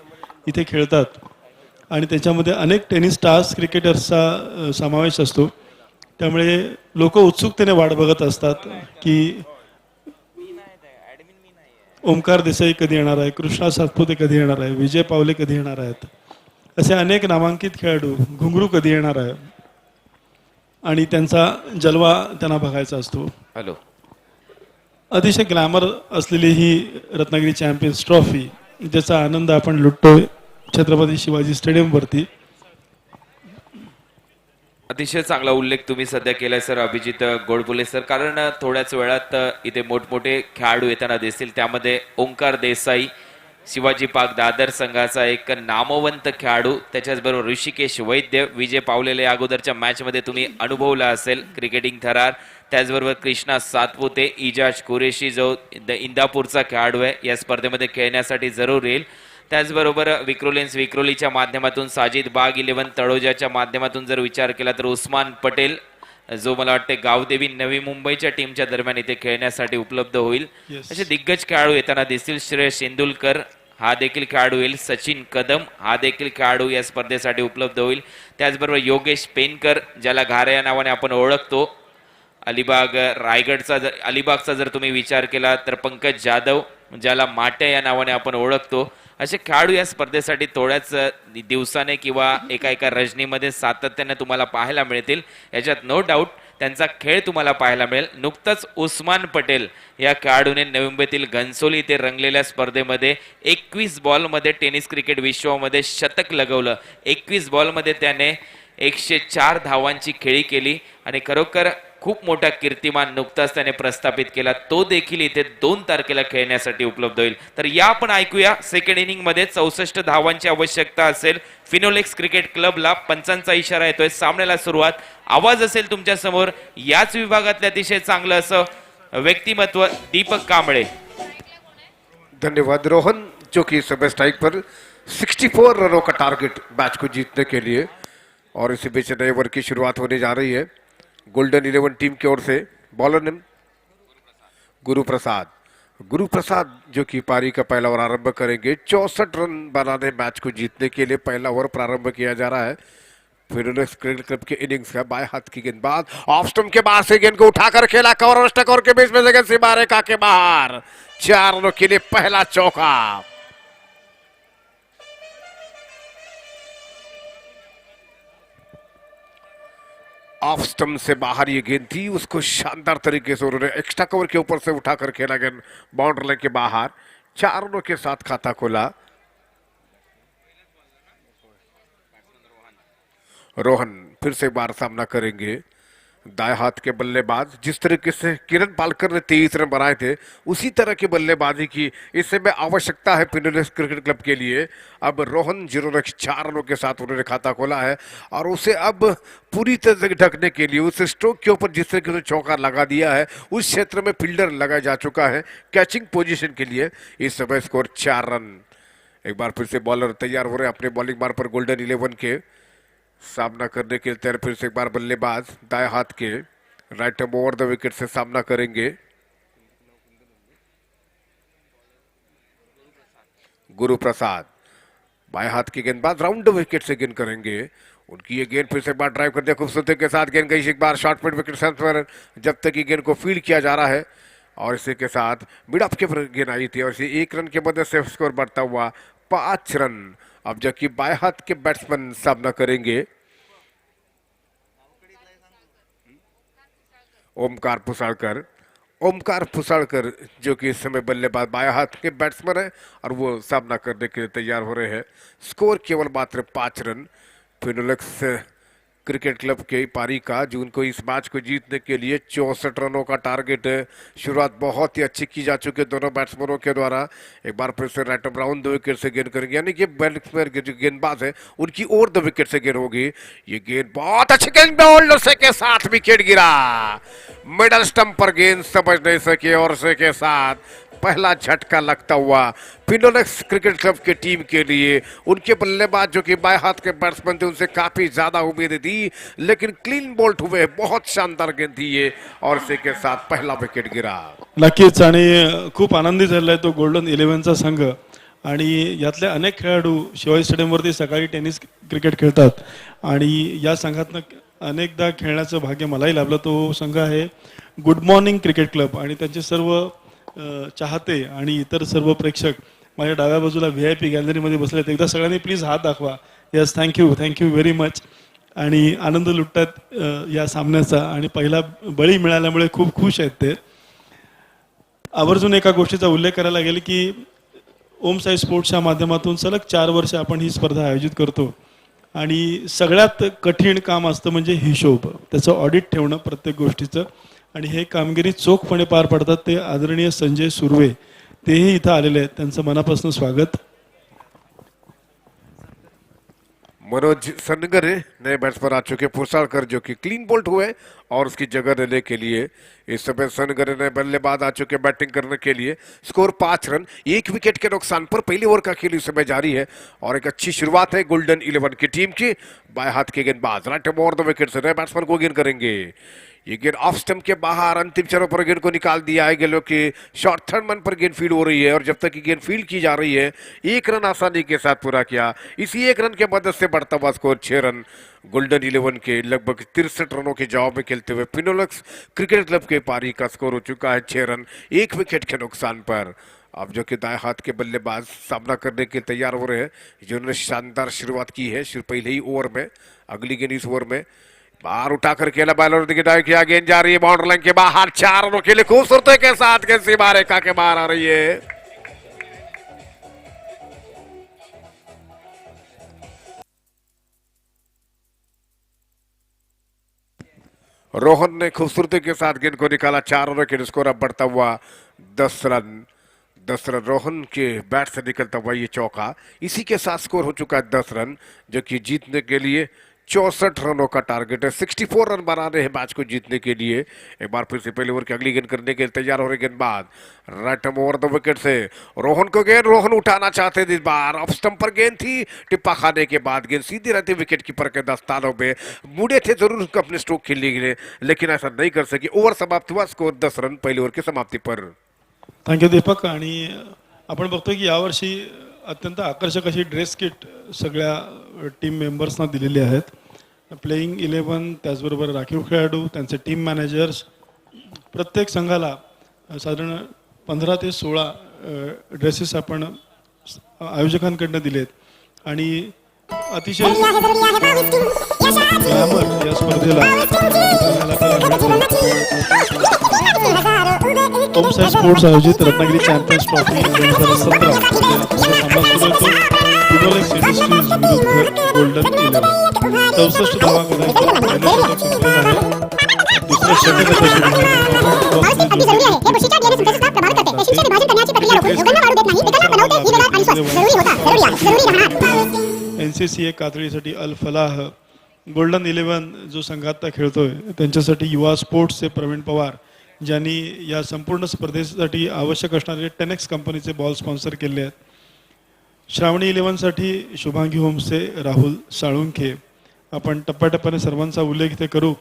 इथे खेळतात आणि त्याच्यामध्ये अनेक टेनिस स्टार्स क्रिकेटर्सचा समावेश असतो. त्यामुळे लोक उत्सुकतेने वाट बघत असतात की ओमकार देसाई कधी येणार आहे, कृष्णा सातपुते कधी येणार आहे, विजय पावले कधी येणार आहेत, असे अनेक नामांकित खेळाडू, घुंगरू कधी येणार आहे आणि त्यांचा जलवा त्यांना बघायचा असतो.
हॅलो.
अतिशय ग्लॅमर असलेली ही रत्नागिरी चॅम्पियन्स ट्रॉफी ज्याचा आनंद आपण लुटतोय छत्रपती शिवाजी स्टेडियमवरती.
अतिशय चांगला उल्लेख तुम्ही सध्या केलाय सर अभिजित गोडबोले सर. कारण थोड्याच वेळात इथे मोठमोठे खेळाडू येताना दिसतील. त्यामध्ये ओंकार देसाई, शिवाजी पाक दादर संघाचा एक नामवंत खेळाडू, त्याच्याचबरोबर ऋषिकेश वैद्य, विजय पावलेले अगोदरच्या मॅचमध्ये तुम्ही अनुभवला असेल क्रिकेटिंग थरार. त्याचबरोबर कृष्णा सातपुते, इजाज कुरेशी जो इंदापूरचा खेळाडू आहे या स्पर्धेमध्ये खेळण्यासाठी जरूर येईल. त्याचबरोबर विक्रोलीच्या माध्यमातून साजिद बाग 11 तळोजाच्या माध्यमातून जर विचार केला तर उस्मान पटेल जो मला वाटते गावदेवी नवी मुंबईच्या टीमच्या दरम्यान इथे खेळण्यासाठी उपलब्ध होईल.
Yes.
असे दिग्गज खेळाडू येताना दिसतील. श्रेयस इंदुलकर हा देखील खेळाडू येईल. सचिन कदम हा देखील खेळाडू या स्पर्धेसाठी उपलब्ध होईल. त्याचबरोबर योगेश पेनकर ज्याला घारे या नावाने आपण ओळखतो. अलिबागचा जर तुम्ही विचार केला तर पंकज जाधव ज्याला माटे या नावाने आपण ओळखतो. असे खेळाडू या स्पर्धेसाठी थोड्याच दिवसाने किंवा एका रजनीमध्ये सातत्याने तुम्हाला पाहायला मिळतील. याच्यात नो डाऊट त्यांचा खेळ तुम्हाला पाहायला मिळेल. नुकतंच उस्मान पटेल या खेळाडूने नवी मुंबईतील घनसोली इथे रंगलेल्या स्पर्धेमध्ये 21 बॉलमध्ये टेनिस क्रिकेट विश्वामध्ये शतक लगवलं. 21 बॉलमध्ये त्याने 104 धावांची खेळी केली आणि खरोखर खूप मोठा कीर्तिमान नुकताच त्याने प्रस्थापित केला. तो देखील इथे 2 तारखेला खेळण्यासाठी उपलब्ध होईल. तर या आपण ऐकूया सेकंड इनिंग मध्ये 64 धावांची आवश्यकता असेल. फिनोलेक्स क्रिकेट क्लबला पंचांचा इशारा येतोय. सामन्याला सुरुवात. आवाज असेल तुमच्या समोर. याच विभागातले अतिशय चांगलं असं व्यक्तिमत्व दीपक कांबळे.
धन्यवाद रोहन, जो कि समय स्ट्राइक पर 64 रनों का टारगेट मैच को जीतने के लिए, और इसी बीच नए ओवर की शुरुआत होने जा रही है. गोल्डन 11 टीम की or say bowler name Guru Prasad जो कि पारी का पहला ओवर आरंभ करेंगे. 64 रन बनाने मैच को जीतने के लिए पहला ओवर प्रारंभ किया जा रहा है. फिनोलेक्स क्रिकेट क्लब के इनिंग्स का बाएं हाथ की गेंदबाज ऑफ स्टंप के बाहर से गेंद को उठाकर खेला कवर और स्टकोर के बीच में से गेंद सीमा रेखा के बाहर. 4 रनों के लिए पहला चौका. ऑफ स्टंप से बाहर ये गेंद थी, उसको शानदार तरीके से उन्होंने एक्स्ट्रा कवर के ऊपर से उठाकर खेला गेंद बाउंड्री लाइन के बाहर. 4 रनों के साथ खाता खोला. रोहन फिर से एक बार सामना करेंगे. दाएं हाथ के बल्लेबाज, जिस तरीके से किरण पालकर ने 23 रन बनाए थे उसी तरह की बल्लेबाजी की इस समय आवश्यकता है फिनोलेक्स क्रिकेट क्लब के लिए. अब रोहन 4 रनों के साथ उन्होंने खाता खोला है और उसे अब पूरी तरह से ढकने के लिए उस स्ट्रोक के ऊपर जिस तरीके से चौका लगा दिया है उस क्षेत्र में फील्डर लगाया जा चुका है कैचिंग पोजीशन के लिए. इस समय स्कोर 4 रन. एक बार फिर से बॉलर तैयार हो रहे हैं अपने बॉलिंग मार्ग पर गोल्डन 11 के सामना करने के लिए. फिर से एक बार बल्लेबाज दाएं हाथ के right arm over the wicket से सामना करेंगे. गुरु प्रसाद बाएं हाथ की गेंदबाज राउंड द विकेट से गेंद करेंगे. उनकी ये गेंद फिर से एक बार ड्राइव करते हैं खूबसूरती के साथ. गेंद गई एक बार शॉर्ट मिड विकेट पर जब तक ये गेंद को फील्ड किया जा रहा है और इसी के साथ मिड ऑफ के गेंद आई थी और इसे 1 रन के मदद से स्कोर बढ़ता हुआ 5 रन. अब जबकि बाएं हाथ के बैट्समैन सामना करेंगे. ओमकार पुसाड़कर जो कि इस समय बल्लेबाज बाएं हाथ के बैट्समैन है और वो सामना करने के लिए तैयार हो रहे हैं. स्कोर केवल मात्र 5 रन. फिनोलेक्स क्रिकेट क्लब के पारी का जो उनको इस मैच को जीतने के लिए 64 रनों का टारगेट है. शुरुआत बहुत ही अच्छी की जा चुकी है दोनों बैट्समैनों के द्वारा. एक बार फिर से राइट राउंड द विकेट से गेंद करेंगे, यानी कि बैट्समैन के जो गेंदबाज है उनकी ओर द विकेट से गेंद होगी. ये गेंद बहुत अच्छी गेंद बॉलर से के साथ विकेट गिरा. मिडल स्टंप पर गेंद समझ नहीं सके और से के साथ पहला झटका लगता हुआ फिनोलेक्स क्रिकेट क्लब की टीम के लिए. उनके बल्लेबाज जो कि बाएं हाथ के बैट्समैन थे उनसे काफी ज्यादा उम्मीद थी लेकिन क्लीन बोल्ट हुए. बहुत शानदार गेंद थी ये और इसी के साथ पहला विकेट गिरा.
नक्कीच. आणि खूप आनंदी झालाय तो गोल्डन 11चा संघ. आणि यातले अनेक खेळाडू शिवाजी स्टेडियमवरती सकाळी टेनिस क्रिकेट खेळतात आणि या संघातनं अनेकदा खेळण्याचं भाग्य मलाही लाभलं. तो संघ आहे गुड मॉर्निंग क्रिकेट क्लब आणि त्यांचे सर्व चाहते आणि इतर सर्व प्रेक्षक माझ्या डाव्या बाजूला VIP गॅलरीमध्ये बसलेत. एकदा सगळ्यांनी प्लीज हात दाखवा. Yes, thank you very much. आणि आनंद लुटतात या सामन्याचा आणि पहिला बळी मिळाल्यामुळे खूप खुश आहेत ते. आवर्जून एका गोष्टीचा उल्लेख करायला लागेल की ओम साई स्पोर्ट्सच्या माध्यमातून सलग 4 वर्ष आपण ही स्पर्धा आयोजित करतो आणि सगळ्यात कठीण काम असतं म्हणजे हिशोब, त्याचं ऑडिट ठेवणं प्रत्येक गोष्टीचं. आणि हे कामगिरी चोखपणे पार पडतात ते आदरणीय संजय सुर्वे, तेही इथं आलेले आहेत. त्यांचं मनापासून स्वागत.
मनोज सनगरे नए बैट्समैन आ चुके. पुरसाड़कर जो कि क्लीन बोल्ट हुए और उसकी जगह लेने के लिए इस समय सनगर ने बल्लेबाज आ चुके बैटिंग करने के लिए। स्कोर 5 रन, 1 विकेट के नुकसान पर पहले ओवर का खेल इस समय जारी है और एक अच्छी शुरुआत है गोल्डन 11 की टीम की। बाएं हाथ के गेंदबाज राइट ओवर द विकेट से नए बैट्समैन को गेंद करेंगे। ये गेंद ऑफ स्टंप के बाहर अंतिम चरणों पर गेंद को निकाल दिया है। गेंदों की शॉर्ट थर्ड मन पर गेंद फील्ड हो रही है और जब तक कि गेंद फील्ड की जा रही है 1 रन आसानी के साथ पूरा किया। इसी 1 रन के मदद से बढ़ता हुआ स्कोर 6 रन गोल्डन 11 के लगभग 63 रनों के जवाब में खेलते हुए फिनोलेक्स क्रिकेट क्लब के पारी का स्कोर हो चुका है 6 रन 1 विकेट के नुकसान पर। अब जो कि दाएं हाथ के बल्लेबाज सामना करने के तैयार हो रहे हैं, जिन्होंने शानदार शुरुआत की है पहले ही ओवर में। अगली गेंद इस ओवर में बाहर उठाकर खेला बॉलर किया, गेंद जा रही है बाउंड्री लाइन के बाहर 4 रनों के लिए खूबसूरती के साथ गेंद सीमा रेखा के बाहर आ रही है। रोहन ने खूबसूरती के साथ गेंद को निकाला 4 रनों के स्कोर अब बढ़ता हुआ 10 रन। 10 रन रोहन के बैट से निकलता हुआ ये चौका, इसी के साथ स्कोर हो चुका है 10 रन, जो कि जीतने के लिए 64 रनों का टारगेट है। 64 रन बनाने हैं मैच को जीतने के लिए। एक बार फिर से पहले ओवर की अगली गेंद करने के लिए तैयार हो रहे गेंदबाज राइट ओवर द विकेट से रोहन को गेंद रोहन उठाना चाहते थे। इस बार ऑफ स्टंप पर गेंद थी, टिप्पा खाने के बाद गेंद सीधी रहती विकेट कीपर के दस्तानों में। मुड़े थे जरूर अपने स्ट्रोक खेलने के लिए, लेकिन ऐसा नहीं कर सके। ओवर समाप्त हुआ, स्कोर 10 रन पहले ओवर की समाप्ति पर।
थँक्यू दीपक. आणि आपण बघतोय की यावर्षी अत्यंत आकर्षक अशी ड्रेस किट सगळ्या टीम मेंबर्सना दिलेली आहेत. प्लेइंग 11, त्याचबरोबर राखीव खेळाडू, त्यांचे टीम मॅनेजर्स, प्रत्येक संघाला साधारण 15 ते 16 ड्रेसेस आपण आयोजकांकडनं दिलेत आणि अतिशय ग्लॅमर या स्पर्धेला ओमसाई स्पोर्ट्स आयोजित रत्नागिरी चॅम्पियन्स ट्रॉफी 2017 सामना सुरू होतो फिनोलेक्स इंडस्ट्रीज विरुद्ध गोल्डन 11. 64 धावा करायच्या पहिलं षटक संपलेलं आहे. दुसरं षटक आता NCCA कातळीसाठी अल फलाह. गोल्डन 11 जो संघ आता खेळतोय त्यांच्यासाठी युवा स्पोर्ट्सचे प्रवीण पवार, ज्यांनी या संपूर्ण स्पर्धेसाठी आवश्यक असणारे 10X कंपनीचे बॉल स्पॉन्सर केले आहेत. श्रावणी 11 साठी शुभांगी होमसे, राहुल साळुंखे. आपण टप्प्याटप्प्याने सर्वांचा उल्लेख इथे करू.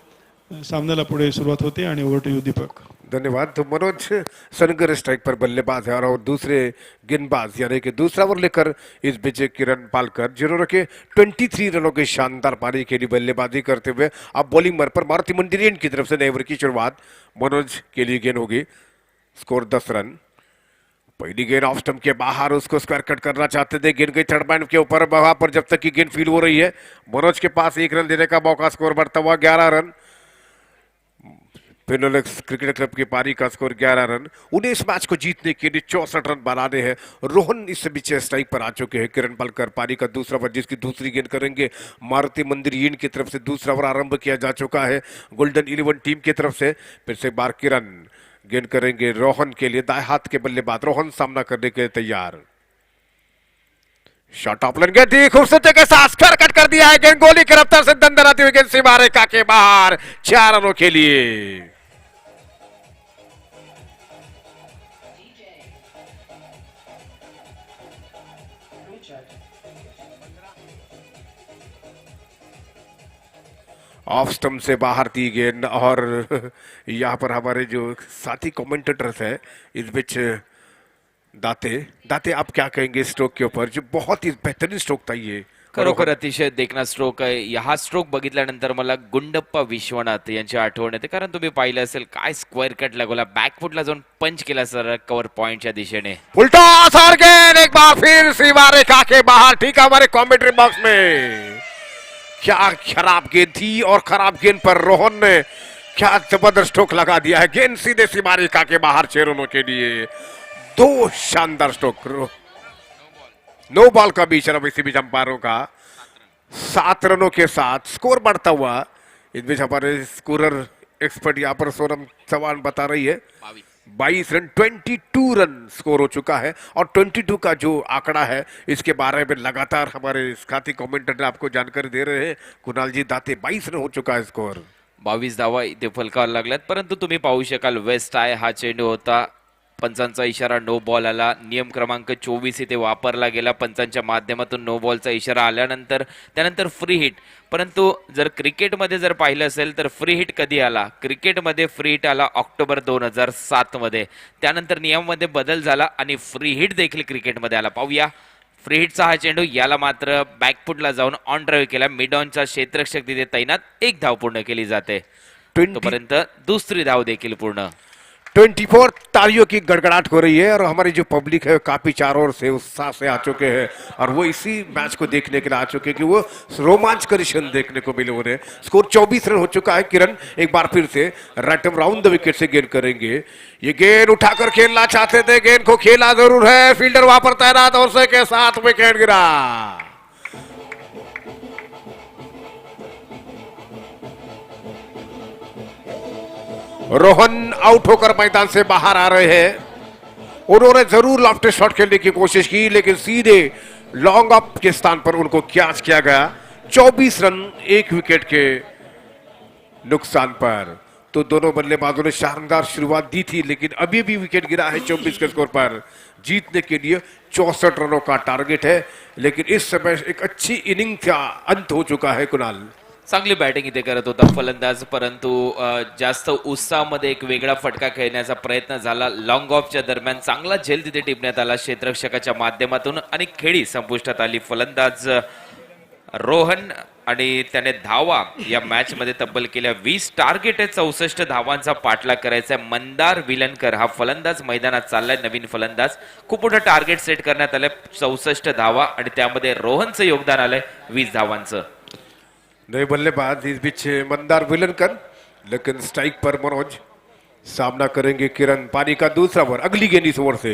सामन्याला पुढे सुरुवात होते आणि ओव्हर टू यू दीपक.
धन्यवाद. तो मनोज सनगर स्ट्राइक पर बल्लेबाज है और दूसरे गेंदबाज यानी कि दूसरा ओवर लेकर इस बीच किरण पालकर, जिन्होंने के 23 रनों की शानदार पारी के लिए बल्लेबाजी करते हुए अब बॉलिंग मर पर मारुति मंदिरियन की तरफ से नए ओवर की शुरुआत मनोज के लिए गेंद होगी। Score 10 run. पहली गेंद ऑफ स्टंप के बाहर, उसको स्क्वायर कट करना चाहते थे, गेंद गई थर्ड बैन के ऊपर। वहां पर जब तक की गेंद फील्ड हो रही है मनोज के पास 1 रन देने का मौका। स्कोर बढ़ता हुआ 11 रन। फिनोलेक्स क्रिकेट क्लब की पारी का स्कोर 11 रन। उन्हें इस मैच को जीतने के लिए 64 रन बनाने हैं। रोहन इस बीच स्ट्राइक पर आ चुके हैं। किरण पालकर पारी का दूसरा ओवर, जिसकी दूसरी गेंद करेंगे मारुति मंदिरियन की तरफ से। दूसरा ओवर आरंभ किया जा चुका है गोल्डन 11 टीम की तरफ से। फिर से बार किरण गेंद करेंगे रोहन के लिए, दाएं हाथ के बल्लेबाज रोहन सामना करने के लिए तैयार। शॉट ऑफ लाइन गेंद थी, खूबसूरती के साथ स्क्वायर कट कर दिया है। गेंद गोली की रफ्तार से दंदर आती हुई गेंद सीमा रेखा के बाहर 4 रनों के लिए। ऑफ स्टंप से बाहर थी गेंद और यहाँ पर हमारे जो साथी कमेंटेटर्स है इस बीच दाते आप क्या कहेंगे स्ट्रोक के ऊपर, जो बहुत ही बेहतरीन स्ट्रोक था ये।
खरोखर अतिशय देखना स्ट्रोक आहे. हा स्ट्रोक बघितल्यानंतर मला गुंडप्पा विश्वनाथ यांची आठवण येते, कारण तुम्ही पाहिलं असेल काय स्क्वेअर कट लागला, बॅकफुटला जाऊन पंच केला सर कव्हर पॉइंटच्या दिशेने.
उल्टा असर गेंद एक बार फिर सीमा रेखा के बाहर। ठीक है, हमारे कमेंट्री बॉक्स में क्या खराब गेंद थी और खराब गेंद पर रोहन ने क्या जबरदस्त स्ट्रोक लगा दिया है। गेंद सीधे सीमा रेखा के बाहर 6 रनों के लिए। 2 शानदार स्ट्रोक। नो बॉल का बीच रन इसी बीच अंपायरों का 7 रनों के साथ स्कोर बढ़ता हुआ। इस बीच हमारे स्कोरर एक्सपर्ट यहाँ पर सोनम चौहान बता रही है 22 रन, 22 रन स्कोर हो चुका है। और 22 का जो आंकड़ा है इसके बारे में लगातार हमारे साथी कमेंटेटर आपको जानकारी दे रहे हैं। कुणाल जी दाते 22 रन हो चुका है स्कोर।
22 धावा इथे फलकावर लागल्यात, परंतु तुम्ही पाहू शकाल वेस्ट आहे हा चेंडू होता. पंचांचा इशारा नो बॉल आला. नियम क्रमांक 24 इथे वापरला गेला. पंचांच्या माध्यमातून नो बॉलचा इशारा आल्यानंतर त्यानंतर फ्री हिट. परंतु जर क्रिकेटमध्ये जर पाहिलं असेल तर फ्री हिट कधी आला? क्रिकेटमध्ये फ्री हिट आला ऑक्टोबर 2007 मध्ये. त्यानंतर नियमामध्ये बदल झाला आणि फ्री हिट देखील क्रिकेटमध्ये आला. पाहूया फ्री हिटचा हा चेंडू, याला मात्र बॅकफुटला जाऊन ऑन ड्राईव्ह केला. मिड ऑनचा क्षेत्ररक्षक तिथे तैनात. एक धाव पूर्ण केली जाते. तोपर्यंत दुसरी धाव देखील पूर्ण.
24 तालियों की गड़गड़ाहट हो रही है और हमारी जो पब्लिक है काफी चारों ओर से उत्साह से आ चुके हैं और वो इसी मैच को देखने के लिए आ चुके हैं कि वो रोमांचकारी क्षण देखने को मिले उन्हें. स्कोर 24 रन हो चुका है. किरण एक बार फिर से राइट राउंड द विकेट से गेंद करेंगे. ये गेंद उठाकर खेलना चाहते थे, गेंद को खेला जरूर है. फील्डर वहां पर तैनात और से के साथ विकेट गिरा. रोहन आउट होकर मैदान से बाहर आ रहे हैं. उन्होंने जरूर लॉफ्टेड शॉट खेलने की कोशिश की लेकिन सीधे लॉन्ग अप के स्थान पर उनको कैच किया गया. 24 रन एक विकेट के नुकसान पर. तो दोनों बल्लेबाजों ने शानदार शुरुआत दी थी लेकिन अभी भी विकेट गिरा है 24 के स्कोर पर. जीतने के लिए 64 रनों का टारगेट है लेकिन इस समय एक अच्छी इनिंग का अंत हो चुका है. कुणाल
चांगली बॅटिंग इथे करत होता फलंदाज, परंतु जास्त उत्साहामध्ये एक वेगळा फटका खेळण्याचा प्रयत्न झाला. लॉंग ऑफच्या दरम्यान चांगला झेल तिथे टिपण्यात आला क्षेत्ररक्षकाच्या माध्यमातून आणि खेळी संपुष्टात आली. फलंदाज रोहन आणि त्याने धावा या मॅच मध्ये तब्बल केल्या 20. टार्गेट आहे 64 धावांचा पाठलाग करायचा आहे. मंदार विलनकर हा फलंदाज मैदानात चाललाय. नवीन फलंदाज. खूप मोठं टार्गेट सेट करण्यात आलंय 64 धावा आणि त्यामध्ये रोहनचं योगदान आलंय 20 धावांचं.
नए बल्लेबाज इस बीच मंदार विलनकर लेकिन स्ट्राइक पर मनोज. सामना करेंगे किरण. पानी का दूसरा ओवर. अगली गेंद इस ओवर से.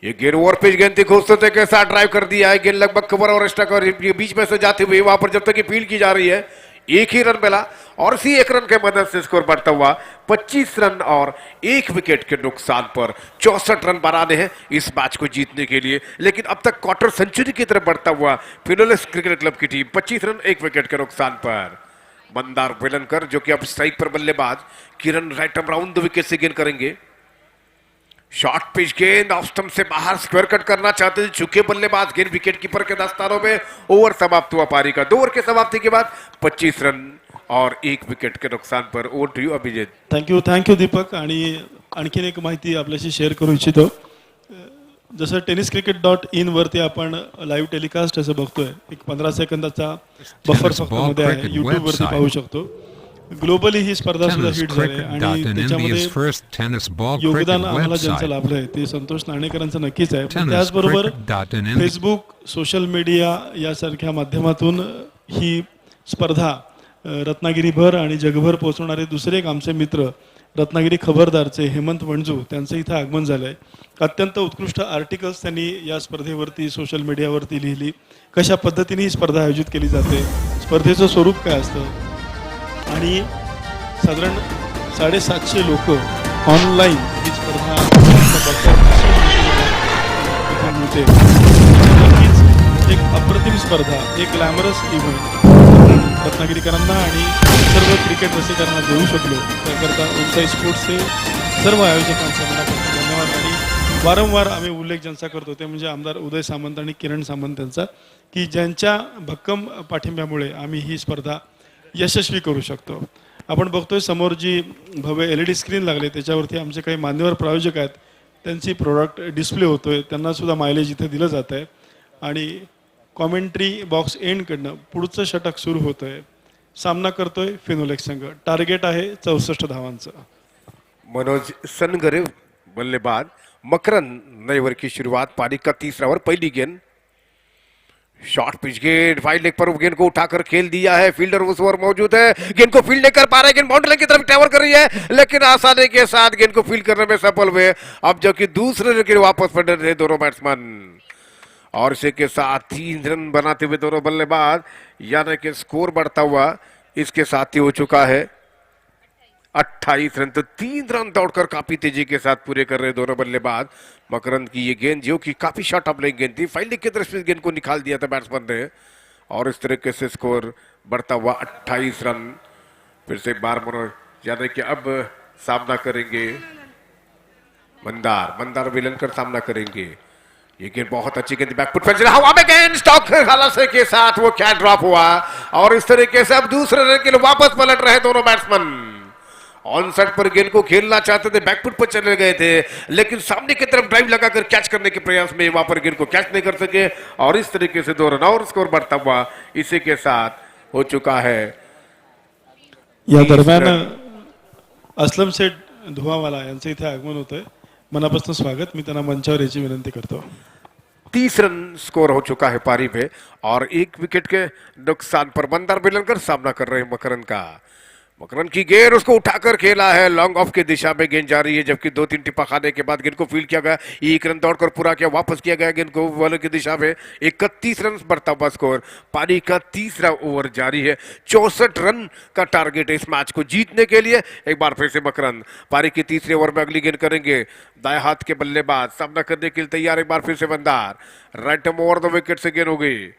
ये गेंद ओवर पिच गेंद थी, खूबसूरती के साथ ड्राइव कर दिया है. गेंद लगभग कवर और स्टक और बीच में से जाती हुई वहां पर जब तक फील्ड की जा रही है एक ही रन मिला और इसी एक रन के मदद से स्कोर बढ़ता हुआ 25 रन और एक विकेट के नुकसान पर 64 रन बनाने हैं इस मैच को जीतने के लिए. लेकिन अब तक क्वार्टर सेंचुरी की तरफ बढ़ता हुआ फिनोलेक्स क्रिकेट क्लब की टीम 25 रन एक विकेट के नुकसान पर. मंदार विलनकर जो कि अब स्ट्राइक पर बल्लेबाज. किरण राइट राउंड द विकेट से गेंद करेंगे. शॉर्ट पिच गेंद ऑफ स्टंप से बाहर स्क्वायर कट करना चाहते थे चुके बल्लेबाज. गेंद विकेट कीपर के दस्तानों में. ओवर समाप्त हुआ पारी का. 2 ओवर के समाप्ति के बाद 25 रन और एक विकेट के नुकसान पर. Over to you Abhijit.
Thank you Deepak. आणि आणखीन एक माहिती आपल्याशी शेअर करू इच्छितो. जसं tenniscricket.in वरती आपण लाईव्ह टेलिकास्ट असं बघतोय. एक 15 सेकंदाचा बफर फक्त मध्ये आहे. युट्यूब वरती पाहू शकतो. ग्लोबली ही स्पर्धा सुद्धा हिट झाली आणि त्याच्यामध्ये योगदान आम्हाला ज्यांचं लाभलं आहे ते संतोष नाणेकरांचं नक्कीच आहे. पण त्याचबरोबर फेसबुक, सोशल मीडिया यासारख्या माध्यमातून ही स्पर्धा रत्नागिरीभर आणि जगभर पोहोचवणारे दुसरे एक आमचे मित्र रत्नागिरी खबरदारचे हेमंत वणजू त्यांचं इथं आगमन झालंय. अत्यंत उत्कृष्ट आर्टिकल्स त्यांनी या स्पर्धेवरती सोशल मीडियावरती लिहिली. कशा पद्धतीने ही स्पर्धा आयोजित केली जाते, स्पर्धेचं स्वरूप काय असतं आणि साधारण 750 लोक ऑनलाईन ही स्पर्धा मिळते. नक्कीच एक अप्रतिम स्पर्धा, एक ग्लॅमरस इव्हेंट रत्नागिरीकरांना आणि सर्व क्रिकेट रसिकांना देऊ शकलो त्याकरता उत्साही स्पोर्ट्सचे सर्व आयोजकांचे मनापासून धन्यवाद. आणि वारंवार आम्ही उल्लेख ज्यांचा करतो ते म्हणजे आमदार उदय सामंत आणि किरण सामंत यांचा, की ज्यांच्या भक्कम पाठिंब्यामुळे आम्ही ही स्पर्धा यशस्वी करू शकतो. आपण बघतोय समोर जी भव्य LED स्क्रीन लागली त्याच्यावरती आमचे काही मान्यवर प्रायोजक आहेत त्यांची प्रोडक्ट डिस्प्ले होतोय. त्यांना सुद्धा मायलेज इथे दिलं जात आहे आणि कॉमेंट्री बॉक्स एंडकडनं पुढचं षटक सुरू होतंय. सामना करतोय फिनोलेक्स संघ. टार्गेट आहे 64 धावांचं.
मनोज सनगरे बल्लेबाज. मकरन नए ओवर की शुरुआत. पारी का तीसरा ओवर. पहली गेंद. शॉर्ट पिच गेंद वाइड लेग पर गेंद को उठाकर खेल दिया है. फील्डर उस ओवर मौजूद है. गेंद को फील्ड नहीं कर पा रहे. गेंद बाउंड्री की तरफ ट्रैवल कर रही है लेकिन आसानी के साथ गेंद को फील्ड करने में सफल हुए. अब जबकि दूसरे विकेट वापस पड़ रहे दोनों बैट्समैन और इसी के साथ 3 रन बनाते हुए दोनों बल्लेबाज. यानी कि स्कोर बढ़ता हुआ इसके साथ ही हो चुका है 28 रन. तो 3 रन दौड़कर काफी तेजी के साथ पूरे कर रहे दोनों बल्लेबाज. मकरंद की ये गेंद जो कि काफी शॉर्ट अप लेग गेंद थी, फील्डिंग की दृष्टि से गेंद को निकाल दिया था बैट्समैन ने और इस तरीके से स्कोर बढ़ता हुआ 28 रन फिर से एक बार मनोज यादव कि अब सामना करेंगे मंदार। मंदार विलनकर सामना करेंगे। ये गेंद बहुत अच्छी गेंद बैकफुट पे हवा में गेंद स्टॉक खलासे के साथ वो क्या ड्रॉप हुआ और इस तरीके से अब दूसरे रन के लिए वापस पलट रहे दोनों बैट्समैन। ऑन साइड पर गेंद को खेलना चाहते थे, बैकफुट पर चले गए थे, लेकिन सामने की तरफ ड्राइव लगाकर कैच करने के प्रयास में वहां पर गेंद को कैच नहीं कर सके और इस तरीके से 2 रन और स्कोर बढ़ता हुआ इसी के साथ हो चुका है।
या दरम्यान असलम शेठ धुवावाला यांचं इथे आगमन होतंय. मनापासून स्वागत. मी त्यांना मंचावर याची विनंती करतो.
30 रन स्कोर हो चुका है पारी में और 1 विकेट के नुकसान पर मंदार विलनकर सामना कर रहे हैं मकरन का। मकरन की गेंद उसको उठाकर खेला है, लॉन्ग ऑफ की दिशा में गेंद जा रही है, जबकि 2-3 टिप्पा खाने के बाद गेंद को फील्ड किया गया, 1 रन दौड़कर पूरा किया, वापस किया गया गेंद को बॉलर की दिशा में। 31 रन बढ़ता हुआ स्कोर। पारी का तीसरा ओवर जारी है। 64 रन का टारगेट है इस मैच को जीतने के लिए। एक बार फिर से मकरन पारी के तीसरे ओवर में अगली गेंद करेंगे। दाएं हाथ के बल्लेबाज सामना करने के लिए तैयार। एक बार फिर से Mandar right over the wicket से गेंद हो गई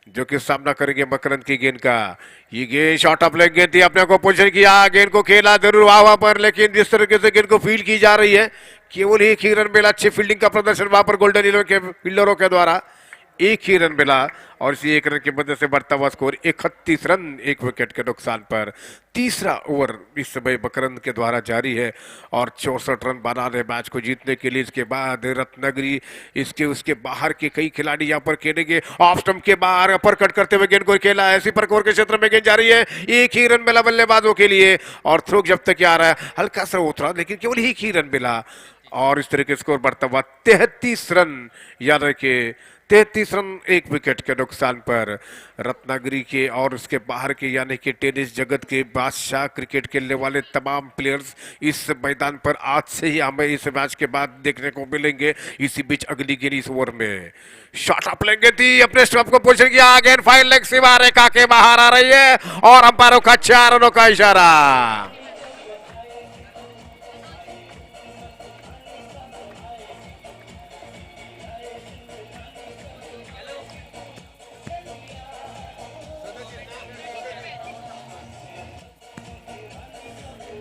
जो कि सामना करेंगे मकरंद की गेंद का। ये गेंद शॉर्ट ऑफ लेग गेंद थी, अपने को पोजीशन किया, गेंद को खेला जरूर हवा पर, लेकिन जिस तरीके से गेंद को फील्ड की जा रही है केवल 1 ही रन मिला। अच्छी फील्डिंग का प्रदर्शन वहां पर गोल्डन इलो के फील्डरों के द्वारा। 1 ही रन मिला और इसी 1 रन की वजह से बढ़ता हुआ स्कोर 31 रन 1 विकेट के नुकसान पर। तीसरा ओवर इस समय मकरंद के द्वारा जारी है और 64 रन बना रहे मैच को जीतने के लिए। इसके बाद रत्नागिरी इसके उसके बाहर के कई खिलाड़ी यहाँ पर खेलेंगे। ऑफ स्टंप के बाहर अपर कट करते हुए गेंद को खेला है, ऐसी पर कोर के क्षेत्र में गेंद जा रही है। 1 ही रन मिला बल्लेबाजों के लिए और थ्रो जब तक आ रहा है हल्का सा उतरा, लेकिन केवल 1 ही रन मिला और इस तरह के स्कोर बढ़ता हुआ 33 रन। याद रखिए 33 रन 1 विकेट के नुकसान पर। रत्नागिरी के और उसके बाहर के यानी कि टेनिस जगत के बादशाह क्रिकेट खेलने वाले तमाम प्लेयर्स इस मैदान पर आज से ही हमें इस मैच के बाद देखने को मिलेंगे। इसी बीच अगली गेंद इस ओवर में शॉट अप लेंगे थी, अपने स्टंप को पोजीशन किया, गेंद फाइन लेग सीमा रेखा के बाहर आ रही है और अंपायरों का 4 रनों का इशारा।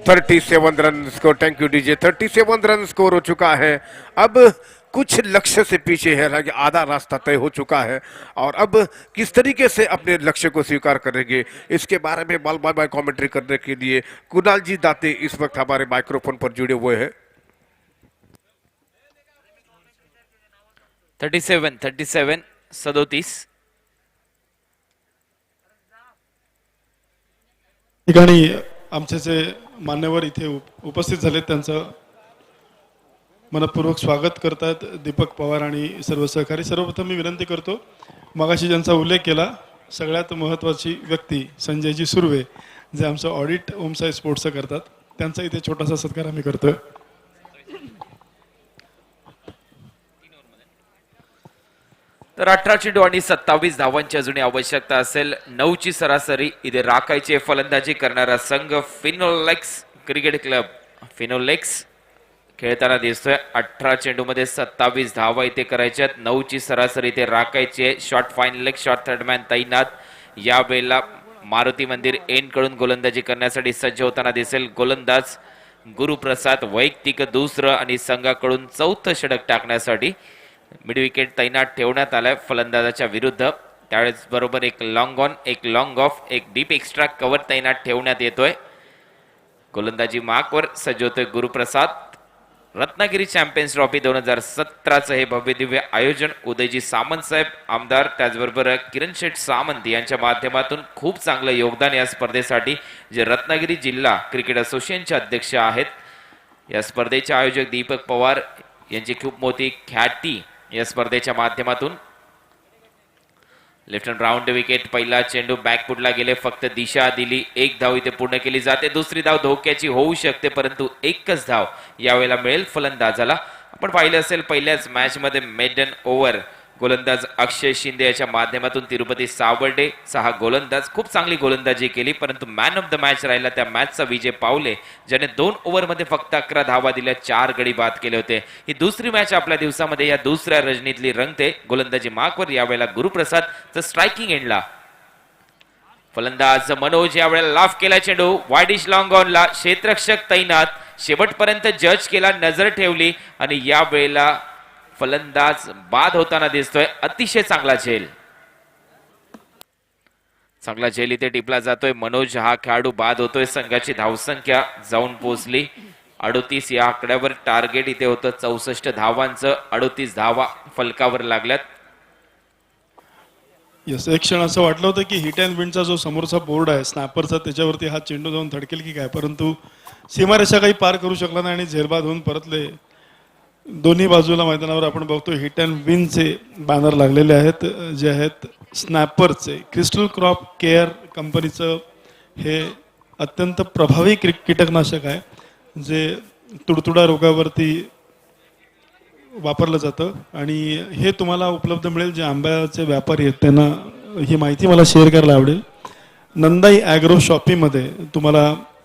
(37 run score. Thank you DJ. 37 run score हो चुका है। अब कुछ लक्ष्य से पीछे है, हालांकि आधा रास्ता तय हो चुका है और अब किस तरीके से अपने लक्ष्य को स्वीकार करेंगे इसके बारे में बॉल बाय कमेंट्री करने के लिए कुणाल जी दाते इस वक्त हमारे माइक्रोफोन पर जुड़े हुए हैं।
37
ठिकाणी आमचे जे मान्यवर इथे उपस्थित झालेत त्यांचं मनपूर्वक स्वागत करतात दीपक पवार आणि सर्व सहकारी. सर्वप्रथम मी विनंती करतो, मगाशी ज्यांचा उल्लेख केला सगळ्यात महत्त्वाची व्यक्ती संजयजी सुर्वे जे आमचं ऑडिट ओमसाई स्पोर्ट्सचं करतात, त्यांचा इथे छोटासा सत्कार आम्ही करतोय.
तर 18 चेंडू आणि 27 धावांची अजूनही आवश्यकता असेल. 9ची सरासरी इथे राखायची फलंदाजी करणारा संघ फिनोलेक्स क्रिकेट क्लब फिनोलेक्स खेळताना दिसतोय. 18 चेंडूमध्ये 27 धावा इथे करायच्यात. 9ची सरासरी इथे राखायची आहे. Short fine leg short third man तैनात. यावेळेला मारुती मंदिर एंड कडून गोलंदाजी करण्यासाठी सज्ज होताना दिसेल. गोलंदाज गुरुप्रसाद वैयक्तिक दुसरं आणि संघाकडून 4थं षटक टाकण्यासाठी मिड विकेट तैनात ठेवण्यात आलाय फलंदाजाच्या विरुद्ध. त्यावेळेस बरोबर एक लॉंग ऑन एक लॉंग ऑफ एक डीप एक्स्ट्रा कव्हर तैनात ठेवण्यात येतोय. गोलंदाजी मार्कवर सज्ज होतोय गुरुप्रसाद. रत्नागिरी चॅम्पियन्स ट्रॉफी 2017चं हे भव्य दिव्य आयोजन उदयजी सामंत साहेब आमदार त्याचबरोबर किरण शेठ सामंत यांच्या माध्यमातून खूप चांगलं योगदान या स्पर्धेसाठी जे रत्नागिरी जिल्हा क्रिकेट असोसिएशनचे अध्यक्ष आहेत. या स्पर्धेचे आयोजक दीपक पवार यांची खूप मोठी ख्याती या स्पर्धेच्या माध्यमातून. Left hand round wicket. पहिला चेंडू बॅकफुटला गेले, फक्त दिशा दिली. 1 धाव इथे पूर्ण केली जाते. दुसरी धाव धोक्याची होऊ शकते परंतु एकच धाव यावेळेला मिळेल फलंदाजाला. आपण पाहिलं असेल पहिल्याच मॅच मध्ये मेडन ओव्हर गोलंदाज अक्षय शिंदे याच्या माध्यमातून तिरुपती सावर्डे 6 गोलंदाज खूप चांगली गोलंदाजी केली परंतु मॅन ऑफ द मॅच राहिला त्या मॅचचा विजय पावले ज्याने 2 ओव्हरमध्ये फक्त 11 धावा दिल्या, 4 गडी बाद केले होते. ही दुसरी मॅच आपल्या दिवसामध्ये या दुसऱ्या रजनीतली रंगते. गोलंदाजी मार्कवर यावेळेला गुरुप्रसाद तर स्ट्रायकिंग एंडला फलंदाज मनोज यावेळेला लाफ केला चेंडू वाईडिश लॉंग ऑनला, क्षेत्ररक्षक तैनात, शेवटपर्यंत जज केला, नजर ठेवली आणि या वेळेला फलंदाज बाद होताना दिसतोय. अतिशय चांगला झेल, चांगला झेल इथे टिपला जातोय. मनोज हा खेळाडू बाद होतोय. संघाची धावसंख्या जाऊन पोहोचली 38. या आकड्यावर टार्गेट इथे होतं 64 धावांचं. 38 धावा फलकावर लागल्यात.
यस, एक क्षण असं वाटलं होतं की हिट अँड विनचा जो समोरचा बोर्ड आहे स्नॅपरचा त्याच्यावरती हा चेंडू जाऊन धडकेल की काय, परंतु सीमारेषा काही पार करू शकला नाही आणि झेलबाद होऊन परतले. दोन्ही बाजूला मैदानावर आपण बघतो हिट अँड विनचे बॅनर लागलेले आहेत, जे आहेत स्नॅपरचे. क्रिस्टल क्रॉप केअर कंपनीचं हे अत्यंत प्रभावी कीटकनाशक आहे, जे तुडतुडा रोगावरती वापरलं जातं आणि हे तुम्हाला उपलब्ध मिळेल. जे आंब्याचे व्यापारी आहेत त्यांना ही माहिती मला शेअर करायला आवडेल. नंदाई ॲग्रो शॉपीमध्ये तुम्हाला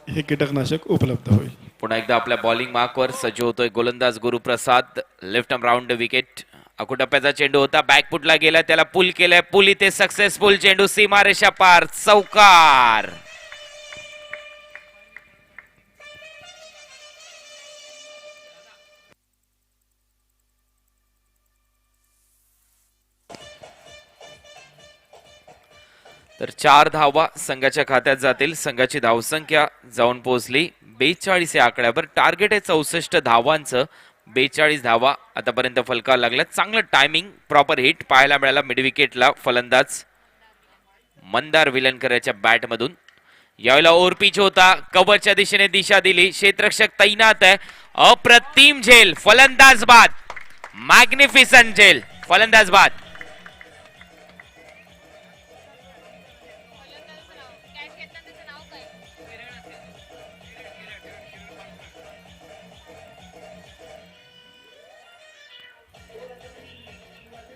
हे कीटकनाशक उपलब्ध होईल.
पुन्हा एकदा आपल्या बॉलिंग मार्कवर सज्ज होतोय गोलंदाज Guruprasad. Left arm round wicket. अकुटप्प्याचा चेंडू होता, बॅकफुटला गेला, त्याला पुल केलाय, पुल इथे सक्सेसफुल. चेंडू सीमारेषा पार, चौकार. तर 4 धावा संघाच्या खात्यात जातील. संघाची धावसंख्या जाऊन पोहोचली 42 या आकड्यावर. टार्गेट आहे 64 धावांचं. 42 धावा आतापर्यंत फलकावर लागल्या. चांगलं टायमिंग, प्रॉपर हिट पाहायला मिळाला मिड विकेटला फलंदाज मंदार विलनकर याच्या बॅटमधून. यावेळेला ओव्हरपिच होता, कव्हरच्या दिशेने दिशा दिली, क्षेत्ररक्षक तैनात आहे. अप्रतिम झेल, फलंदाज बाद. मॅग्निफिसंट झेल, फलंदाज बाद.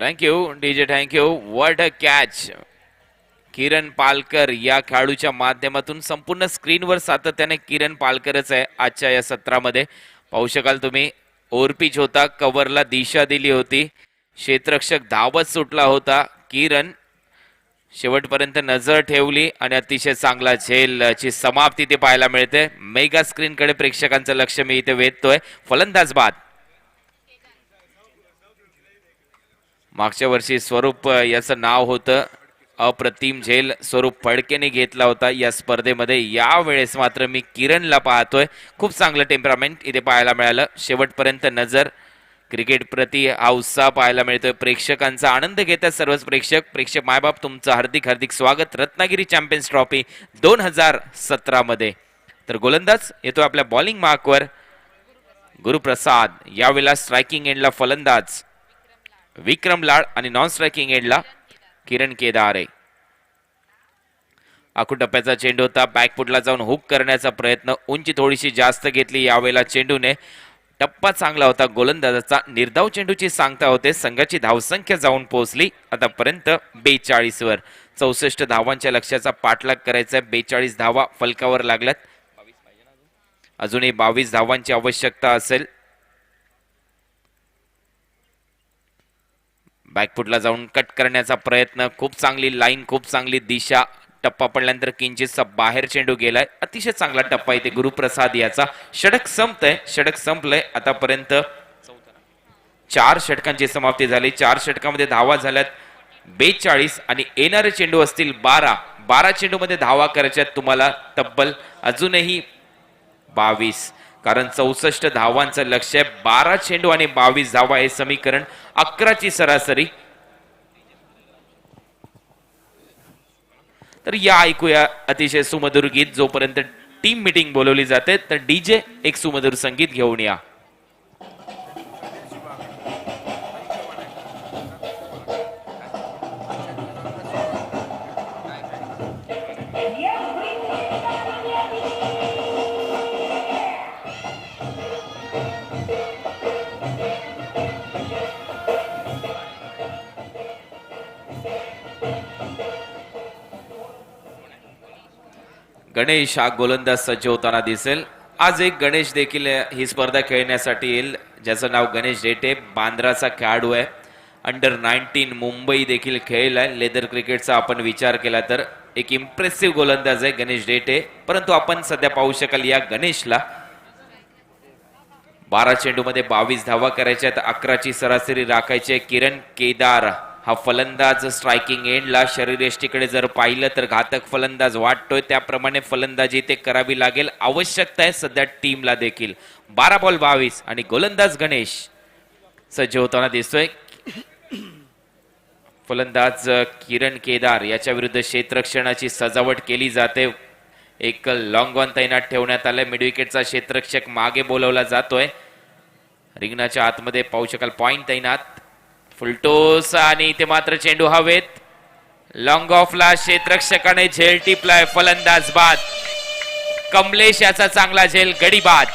Thank you DJ, thank you. What a catch. Kiran Palkar या खेळाडूच्या माध्यमातून संपूर्ण स्क्रीनवर सातत्याने किरण पालकरच आहे आजच्या या सत्रामध्ये. पाहू शकाल तुम्ही, ओव्हरपिच होता, कव्हरला दिशा दिली होती, क्षेत्ररक्षक धावत सुटला होता. किरण शेवटपर्यंत नजर ठेवली आणि अतिशय चांगला झेलची समाप्ती इथे पाहायला मिळते. मेगा स्क्रीनकडे प्रेक्षकांचं लक्ष मी इथे वेधतोय. फलंदाज बाद. मागच्या वर्षी स्वरूप याचं नाव होतं. अप्रतिम झेल स्वरूप फडकेने घेतला होता या स्पर्धेमध्ये. यावेळेस मात्र मी किरणला पाहतोय. खूप चांगलं टेम्परामेंट इथे पाहायला मिळालं. शेवटपर्यंत नजर, क्रिकेट प्रति हा उत्साह पाहायला मिळतोय. प्रेक्षकांचा आनंद घेतात सर्वच प्रेक्षक मायबाप, तुमचं हार्दिक हार्दिक स्वागत रत्नागिरी चॅम्पियन्स ट्रॉफी 2017 मध्ये. तर गोलंदाज येतो आपल्या बॉलिंग मार्कवर गुरुप्रसाद. यावेळेला स्ट्रायकिंग एंडला फलंदाज विक्रम लाड आणि नॉन स्ट्रायकिंग एंडला किरण केदारे. आकुटप्प्याचा चेंडू होता, बॅकफुटला जाऊन हुक करण्याचा प्रयत्न, उंची थोडीशी जास्त घेतली यावेळेला चेंडूने. टप्पा चांगला होता गोलंदाजाचा. निर्धाव चेंडूची सांगता होते. संघाची धावसंख्या जाऊन पोहोचली आतापर्यंत 42 वर. 64 धावांच्या लक्ष्याचा पाठलाग करायचा. 42 धावा फलकावर लागल्यात. अजूनही 22 धावांची आवश्यकता असेल. बॅकफुटला जाऊन कट करण्याचा प्रयत्न, खूप चांगली लाईन, खूप चांगली दिशा. टप्पा पडल्यानंतर किंचितसा बाहेर चेंडू गेलाय. अतिशय चांगला टप्पा इथे गुरुप्रसाद याचा. षटक संपतंय, षटक संपलंय. आतापर्यंत 4 षटकांची समाप्ती झाली. 4 षटकामध्ये धावा झाल्यात 42 आणि येणारे चेंडू असतील 12 चेंडूमध्ये धावा करायच्या तुम्हाला तब्बल अजूनही 22, कारण 64 धावांचं लक्ष आहे. 12 चेंडू आणि 22 धावा हे समीकरण 11ची सरासरी. तर या ऐकूया अतिशय सुमधुर गीत. जोपर्यंत टीम मीटिंग बोलवली जाते तर डीजे एक सुमधुर संगीत घेऊन या. गणेश हा गोलंदाज सज्ज होताना दिसेल. आज एक गणेश देखील ही स्पर्धा खेळण्यासाठी येईल, ज्याचं नाव गणेश डेटे. बांद्राचा खेळाडू आहे. अंडर 19 मुंबई देखील खेळलाय लेदर क्रिकेटचा आपण विचार केला तर एक इम्प्रेसिव्ह गोलंदाज आहे गणेश डेटे. परंतु आपण सध्या पाहू शकाल या गणेशला 12 चेंडूमध्ये 22 धावा करायच्या आहेत, 11ची सरासरी राखायची आहे. किरण केदार हा फलंदाज स्ट्रायकिंग एंडला शरीरयष्टीकडे जर पाहिलं तर घातक फलंदाज वाटतोय, त्याप्रमाणे फलंदाजी ते करावी लागेल. आवश्यकता आहे सध्या टीमला देखील. 12 बॉल 22 आणि गोलंदाज गणेश सज्ज होताना दिसतोय. फलंदाज किरण केदार याच्या विरुद्ध क्षेत्ररक्षणाची सजावट केली जाते. एक लॉंग ऑन तैनात ठेवण्यात आलंय. मिडविकेटचा क्षेत्ररक्षक मागे बोलवला जातोय. रिंगणाच्या आतमध्ये पाहू शकाल पॉइंट तैनात. फुलटोस आणि इथे मात्र चेंडू हवेत. लॉंग ऑफला क्षेत्ररक्षकाने झेल टिपलाय. फलंदाज बाद. कमलेश याचा चांगला झेल, गडी बाद.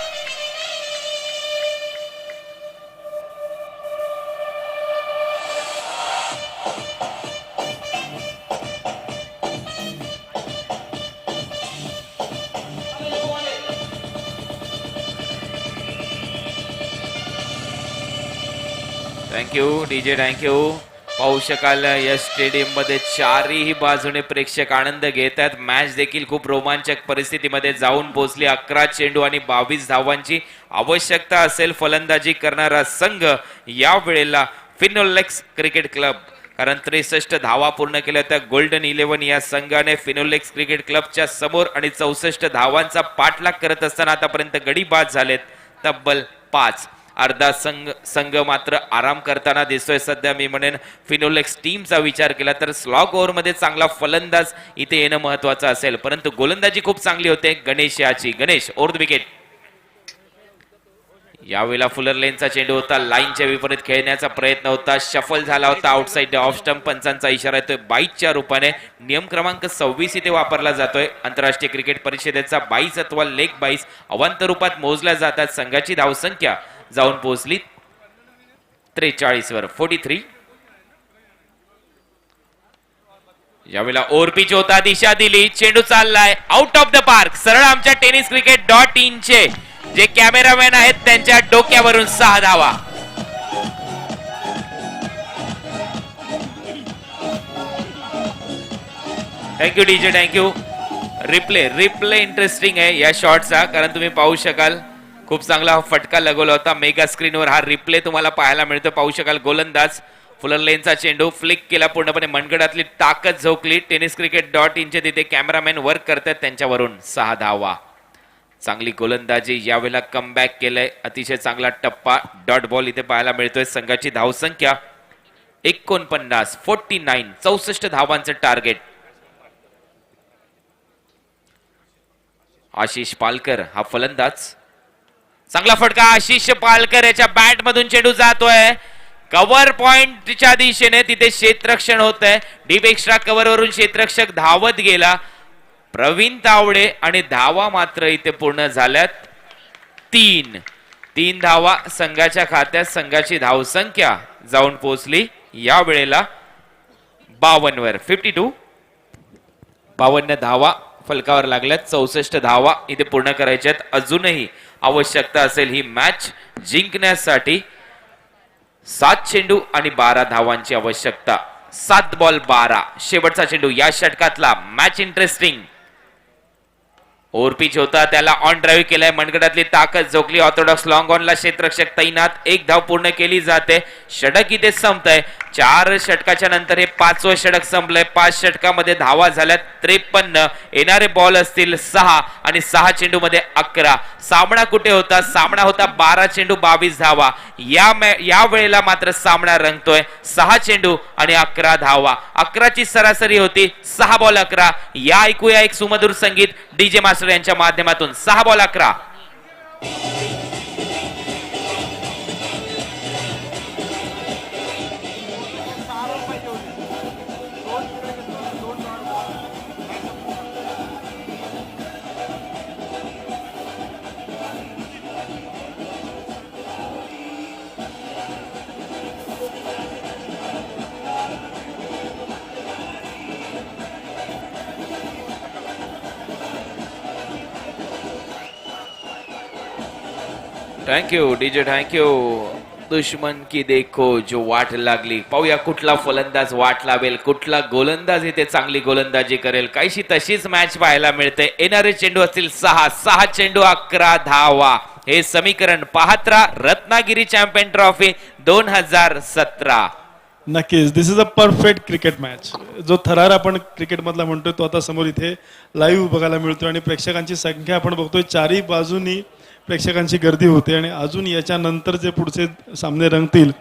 Thank you DJ, thank you. पाहू शकाल या स्टेडियम मध्ये चारही बाजूने प्रेक्षक आनंद घेत आहेत. मॅच देखील खूप रोमांचक परिस्थितीमध्ये जाऊन पोहोचली. 11 चेंडू आणि 22 धावांची आवश्यकता असेल फलंदाजी करणारा संघ या वेळेला फिनोलेक्स क्रिकेट क्लब, कारण 63 धावा पूर्ण केल्या त्या गोल्डन 11 या संघाने फिनोलेक्स क्रिकेट क्लबच्या समोर आणि 64 धावांचा पाठलाग करत असताना आतापर्यंत गडी बाद झालेत तब्बल 5. अर्धा संघ मात्र आराम करताना दिसतोय. सध्या मी म्हणेन फिनोलेक्स टीमचा विचार केला तर स्लॉग ओव्हरमध्ये चांगला फलंदाज इथे येणं महत्वाचं असेल, परंतु गोलंदाजी खूप चांगली होते गणेश याची. Ganesh over the wicket. यावेळेला फुलर लेनचा चेंडू होता. लाईनच्या विपरीत खेळण्याचा प्रयत्न होता. शफल झाला होता आउटसाइड ऑफ स्टंप. पंचांचा इशारा येतोय बाईटच्या रूपाने. नियम क्रमांक 26 इथे वापरला जातोय. आंतरराष्ट्रीय क्रिकेट परिषदेचा 22 अथवा लेग 22 अवांतर रूपात मोजल्या जातात. संघाची धावसंख्या जाऊन पोहोचली 43 वर 43. यावेळेला ओव्हरपिच होता. दिशा दिली. चेंडू चाललाय आउट ऑफ द पार्क. सरळ आमच्या टेनिस क्रिकेट .in चे जे कॅमेरामॅन आहेत त्यांच्या डोक्यावरून 6 धावा. Thank you DJ, thank you. Replay interesting आहे या शॉटचा, कारण तुम्ही पाहू शकाल खूप चांगला फटका लगवला होता. मेगा स्क्रीनवर हा रिप्ले तुम्हाला पाहायला मिळतो. पाहू शकाल गोलंदाज फुलर लेनचा चेंडू फ्लिक केला. पूर्णपणे मनगडातली ताकद झोकली. टेनिस क्रिकेट .in चे तिथे कॅमेरामॅन वर्क करतात. त्यांच्यावरून 6 धावा. चांगली गोलंदाजी. यावेळेला कमबॅक केलंय. अतिशय चांगला टप्पा डॉट बॉल इथे पाहायला मिळतोय. संघाची धावसंख्या 49 49 64 धावांचं टार्गेट. आशिष पालकर हा फलंदाज. चांगला फटका आशिष पालकर याच्या बॅट मधून चेंडू जातोय कव्हर पॉइंटच्या दिशेने. तिथे क्षेत्ररक्षण होत आहे. डीप एक्स्ट्रा कव्हर वरून क्षेत्ररक्षक धावत गेला प्रवीण तावडे आणि धावा मात्र इथे पूर्ण झाल्यात 3 धावा संघाच्या खात्यात. संघाची धावसंख्या जाऊन पोहोचली या वेळेला 52 वर 52. 52 धावा फलकावर लागल्यात. 64 धावा इथे पूर्ण करायच्या आहेत. अजूनही आवश्यकता असेल ही मॅच जिंकण्यासाठी. 7 चेंडू आणि 12 धावांची आवश्यकता. 7 बॉल 12 शेवटचा चेंडू या षटकातला. Match interesting. ओव्हरपिच होता. त्याला ऑन ड्राईव्ह केलाय. मनगडातली ताकद झोकली. ऑर्थोडॉक्स लॉंग ऑनला क्षेत्ररक्षक तैनात. 1 धाव पूर्ण केली जाते. षटक इथे संपतंय. 4 षटकाच्या नंतर हे 5वं षटक संपलंय. 5 षटकामध्ये धावा झाल्यात 53. येणारे बॉल असतील 6 आणि 6 चेंडू मध्ये 11. सामना कुठे होता? सामना होता 12 चेंडू 22 धावा. या वेळेला मात्र सामना रंगतोय 6 चेंडू आणि 11 धावा. 11ची सरासरी होती. 6 बॉल 11. या ऐकूया एक सुमधुर संगीत डीजे मास्टर यांच्या माध्यमातून. 6 बॉल 11. Thank you DJ, thank you. दुश्मन की देखो जो वाट लागली. पाहूया कुठला फलंदाज वाट लावेल, कुठला गोलंदाज इथे चांगली गोलंदाजी करेल. काहीशी तशीच मॅच पाहायला मिळते. येणारे चेंडू असतील 6 चेंडू 11 धावा. हे समीकरण पाहत राहा. Ratnagiri champion trophy 2017.
नक्कीच this is a perfect cricket match. जो थरार आपण क्रिकेटमधला म्हणतोय तो आता समोर इथे लाईव्ह बघायला मिळतोय आणि प्रेक्षकांची संख्या आपण बघतोय. चारही बाजूनी प्रेक्षकांची गर्दी होते आणि अजून याच्यानंतर जे पुढचे सामने रंगतील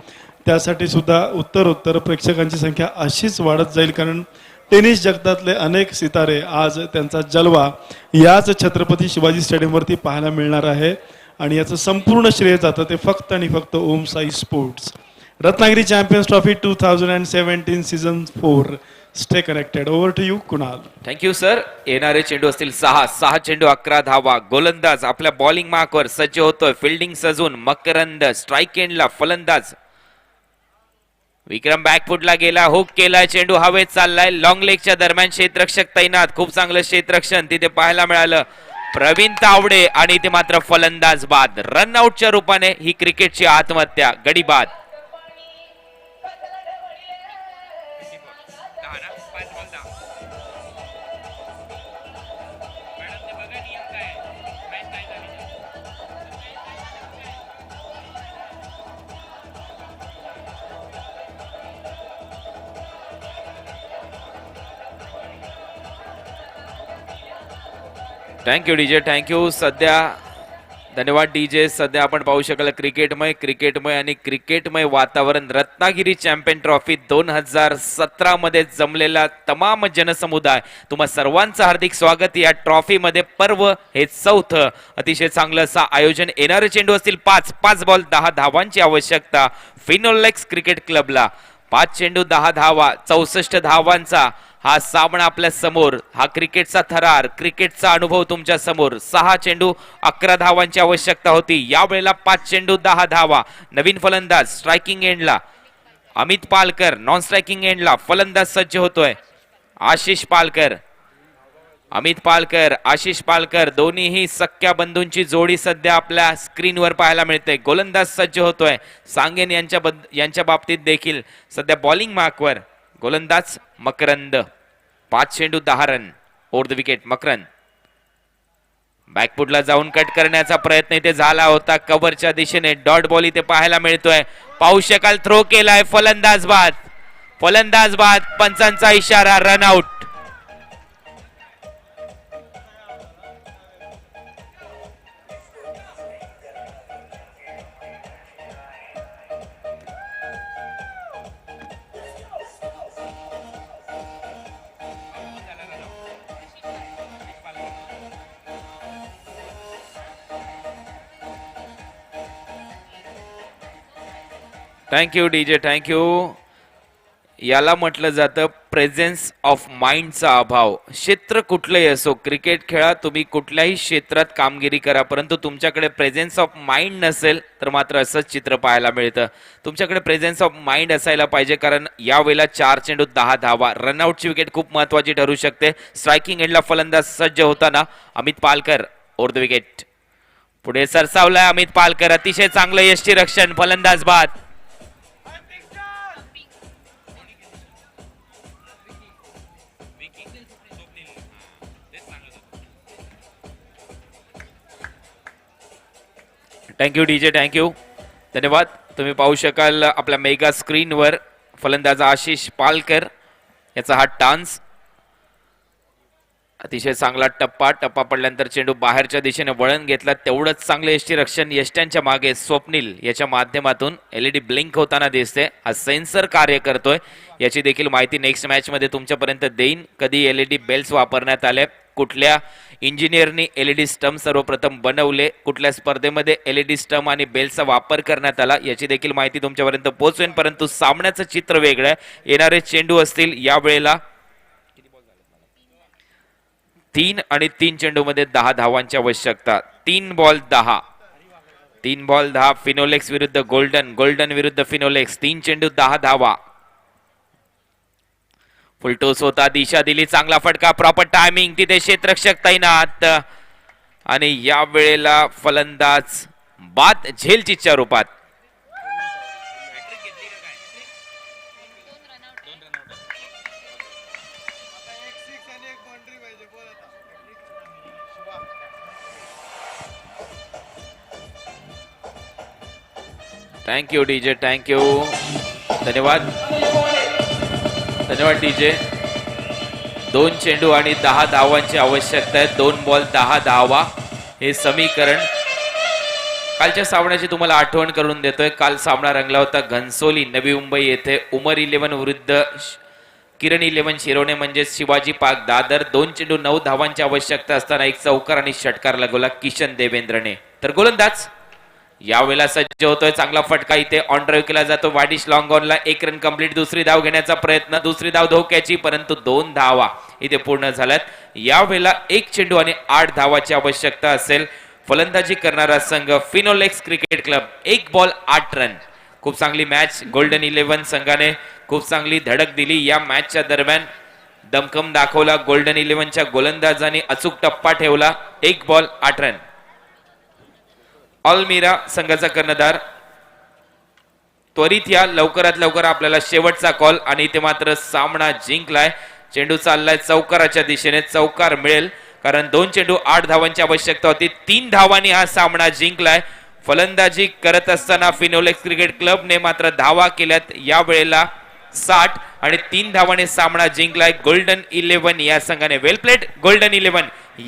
त्यासाठी सुद्धा उत्तर प्रेक्षकांची संख्या अशीच वाढत जाईल. कारण टेनिस जगतातले अनेक सितारे आज त्यांचा जलवा याच छत्रपती शिवाजी स्टेडियमवरती पाहायला मिळणार आहे आणि याचं संपूर्ण श्रेय जातं ते फक्त आणि फक्त Om Sai sports. Ratnagiri champions trophy 2017 season 4. Stay connected. Over to you Kunal.
Thank you sir. येणारे चेंडू असतील 6 चेंडू 11 धावा. गोलंदाज आपल्या बॉलिंग मार्कवर सज्ज होतोय. फिल्डिंग सजून मकरंद. स्ट्राईक एंडला फलंदाज विक्रम बॅकफुटला गेला. हुक केलाय. चेंडू हवेत चाललाय. लॉंग लेगच्या दरम्यान क्षेत्ररक्षक तैनात. खूप चांगलं क्षेत्ररक्षण तिथे पाहायला मिळालं. प्रवीण तावडे आणि इथे मात्र फलंदाज बाद. रनआउटच्या रूपाने ही क्रिकेटची आत्महत्या. गडी बाद. Thank you DJ. थँक्यू. सध्या धन्यवाद डीजे. सध्या आपण पाहू शकाल क्रिकेटमय आणि क्रिकेटमय वातावरण. रत्नागिरी चॅम्पियन ट्रॉफी 2017 मध्ये जमलेला तमाम जनसमुदाय तुम्हा सर्वांचं हार्दिक स्वागत. या ट्रॉफी मध्ये पर्व हे 4थं अतिशय चांगलं असं आयोजन. येणारे चेंडू असतील 5 बॉल 10 धावांची आवश्यकता फिनोलेक्स क्रिकेट क्लबला. 5 चेंडू 10 धावा 64 धावांचा हा सामना आपल्या समोर. हा क्रिकेटचा थरार, क्रिकेटचा अनुभव तुमच्या समोर. 6 चेंडू 11 धावांची आवश्यकता होती. यावेळेला 5 चेंडू 10 धावा. नवीन फलंदाज स्ट्रायकिंग एंडला अमित पालकर. नॉन स्ट्रायकिंग एंडला फलंदाज सज्ज होतोय आशिष पालकर. अमित पालकर, आशिष पालकर दोन्हीही सख्या बंधूंची जोडी सध्या आपल्या स्क्रीनवर पाहायला मिळते. गोलंदाज सज्ज होतोय सांगेन यांच्या बाबतीत देखील सध्या बॉलिंग मार्कवर गोलंदाज मकरंद. 5 चेंडू 10 run. Over the wicket Makarand. बॅकफुटला जाऊन कट करण्याचा प्रयत्न इथे झाला होता. कव्हरच्या दिशेने डॉट बॉल इथे पाहायला मिळतोय. पाहू शकाल थ्रो केलाय. फलंदाज बाद. पंचांचा इशारा. रनआउट. Thank you DJ. थँक्यू. याला म्हटलं जातं प्रेझेन्स ऑफ माइंडचा अभाव. क्षेत्र कुठलंही असो, क्रिकेट खेळा, तुम्ही कुठल्याही क्षेत्रात कामगिरी करा, परंतु तुमच्याकडे प्रेझेन्स ऑफ माइंड नसेल तर मात्र असंच चित्र पाहायला मिळतं. तुमच्याकडे प्रेझेन्स ऑफ माइंड असायला पाहिजे. कारण यावेळेला 4 चेंडू 10 धावा. रनआउटची विकेट खूप महत्वाची ठरू शकते. स्ट्रायकिंग एंडला फलंदाज सज्ज होताना Amit Palkar. Over the wicket पुढे सरसावलाय अमित पालकर. अतिशय चांगलं यष्टीरक्षण. फलंदाज बाद. Thank you DJ. थँक्यू. धन्यवाद. तुम्ही पाहू शकाल आपल्या मेगा स्क्रीनवर फलंदाज आशिष पालकर याचा हा टान्स. अतिशय चांगला टप्पा पडल्यानंतर चेंडू बाहेरच्या दिशेने वळण घेतला. तेवढंच चांगलं यष्टीरक्षण. यष्ट्यांच्या मागे स्वप्नील याच्या माध्यमातून एलईडी ब्लिंक होताना दिसते. हा सेन्सर कार्य करतोय याची देखील माहिती नेक्स्ट मॅच मध्ये तुमच्यापर्यंत देईन. कधी एलईडी बेल्स वापरण्यात आले, कुठल्या इंजिनियरनी एलईडी स्टंप सर्वप्रथम बनवले, कुठल्या स्पर्धेमध्ये एलईडी स्टंप आणि बेल्सचा वापर करण्यात आला याची देखील माहिती तुमच्यापर्यंत पोहोचवेन. परंतु सामन्याचं चित्र वेगळं आहे. येणारे चेंडू असतील या वेळेला 3 आणि 3 चेंडू मध्ये 10 धावांची आवश्यकता. 3 बॉल 10. फिनोलेक्स विरुद्ध गोल्डन विरुद्ध फिनोलेक्स. 3 चेंडू 10 धावा. फुलटोस होता. दिशा दिली. चांगला फटका. Proper timing. तिथे क्षेत्ररक्षक तैनात आणि या वेळेला फलंदाज बाद झेलचीच्या रूपात. Thank you DJ, thank you. धन्यवाद धन्यवाद डीजे. 2 चेंडू आणि 10 धावांची आवश्यकता आहे. 2 बॉल 10 धावा हे समीकरण. कालच्या सामन्याची तुम्हाला आठवण करून देतोय. काल सामना रंगला होता घनसोली नवी मुंबई येथे उमर 11 विरुद्ध किरण 11 शिरोणे म्हणजे शिवाजी पार्क दादर. 2 चेंडू 9 धावांची आवश्यकता असताना एक चौकार आणि षटकार लगवला किशन देवेंद्रने. तर गोलंदाज यावेळेला सज्ज होतोय. चांगला फटका इथे ऑन ड्राईव्ह केला जातो. वाडिश लॉंग ऑनला 1 रन कंप्लीट. दुसरी धाव घेण्याचा प्रयत्न. दुसरी धाव धोक्याची, परंतु 2 धावा इथे पूर्ण झाल्यात. यावेळेला 1 चेंडू आणि 8 धावाची आवश्यकता असेल. फलंदाजी करणारा संघ Finolex cricket club. 1 ball 8 run. खूप चांगली मॅच. गोल्डन 11 संघाने खूप चांगली धडक दिली या मॅचच्या दरम्यान. दमखम दाखवला गोल्डन 11च्या गोलंदाजांनी. अचूक टप्पा ठेवला. 1 बॉल 8 रन. ऑलमिरा संघाचा कर्णधार त्वरित या लवकरात लवकर आपल्याला शेवटचा कॉल. आणि इथे मात्र सामना जिंकलाय. चेंडू चाललाय चौकाराच्या दिशेने. चौकार मिळेल कारण 2 चेंडू 8 धावांची आवश्यकता होती. 3 धावांनी हा सामना जिंकलाय. फलंदाजी करत असताना फिनोलेक्स क्रिकेट क्लबने मात्र धावा केल्यात या वेळेला 60 आणि 3 धावांनी सामना जिंकलाय गोल्डन 11 या संघाने. वेल प्लेड गोल्डन 11.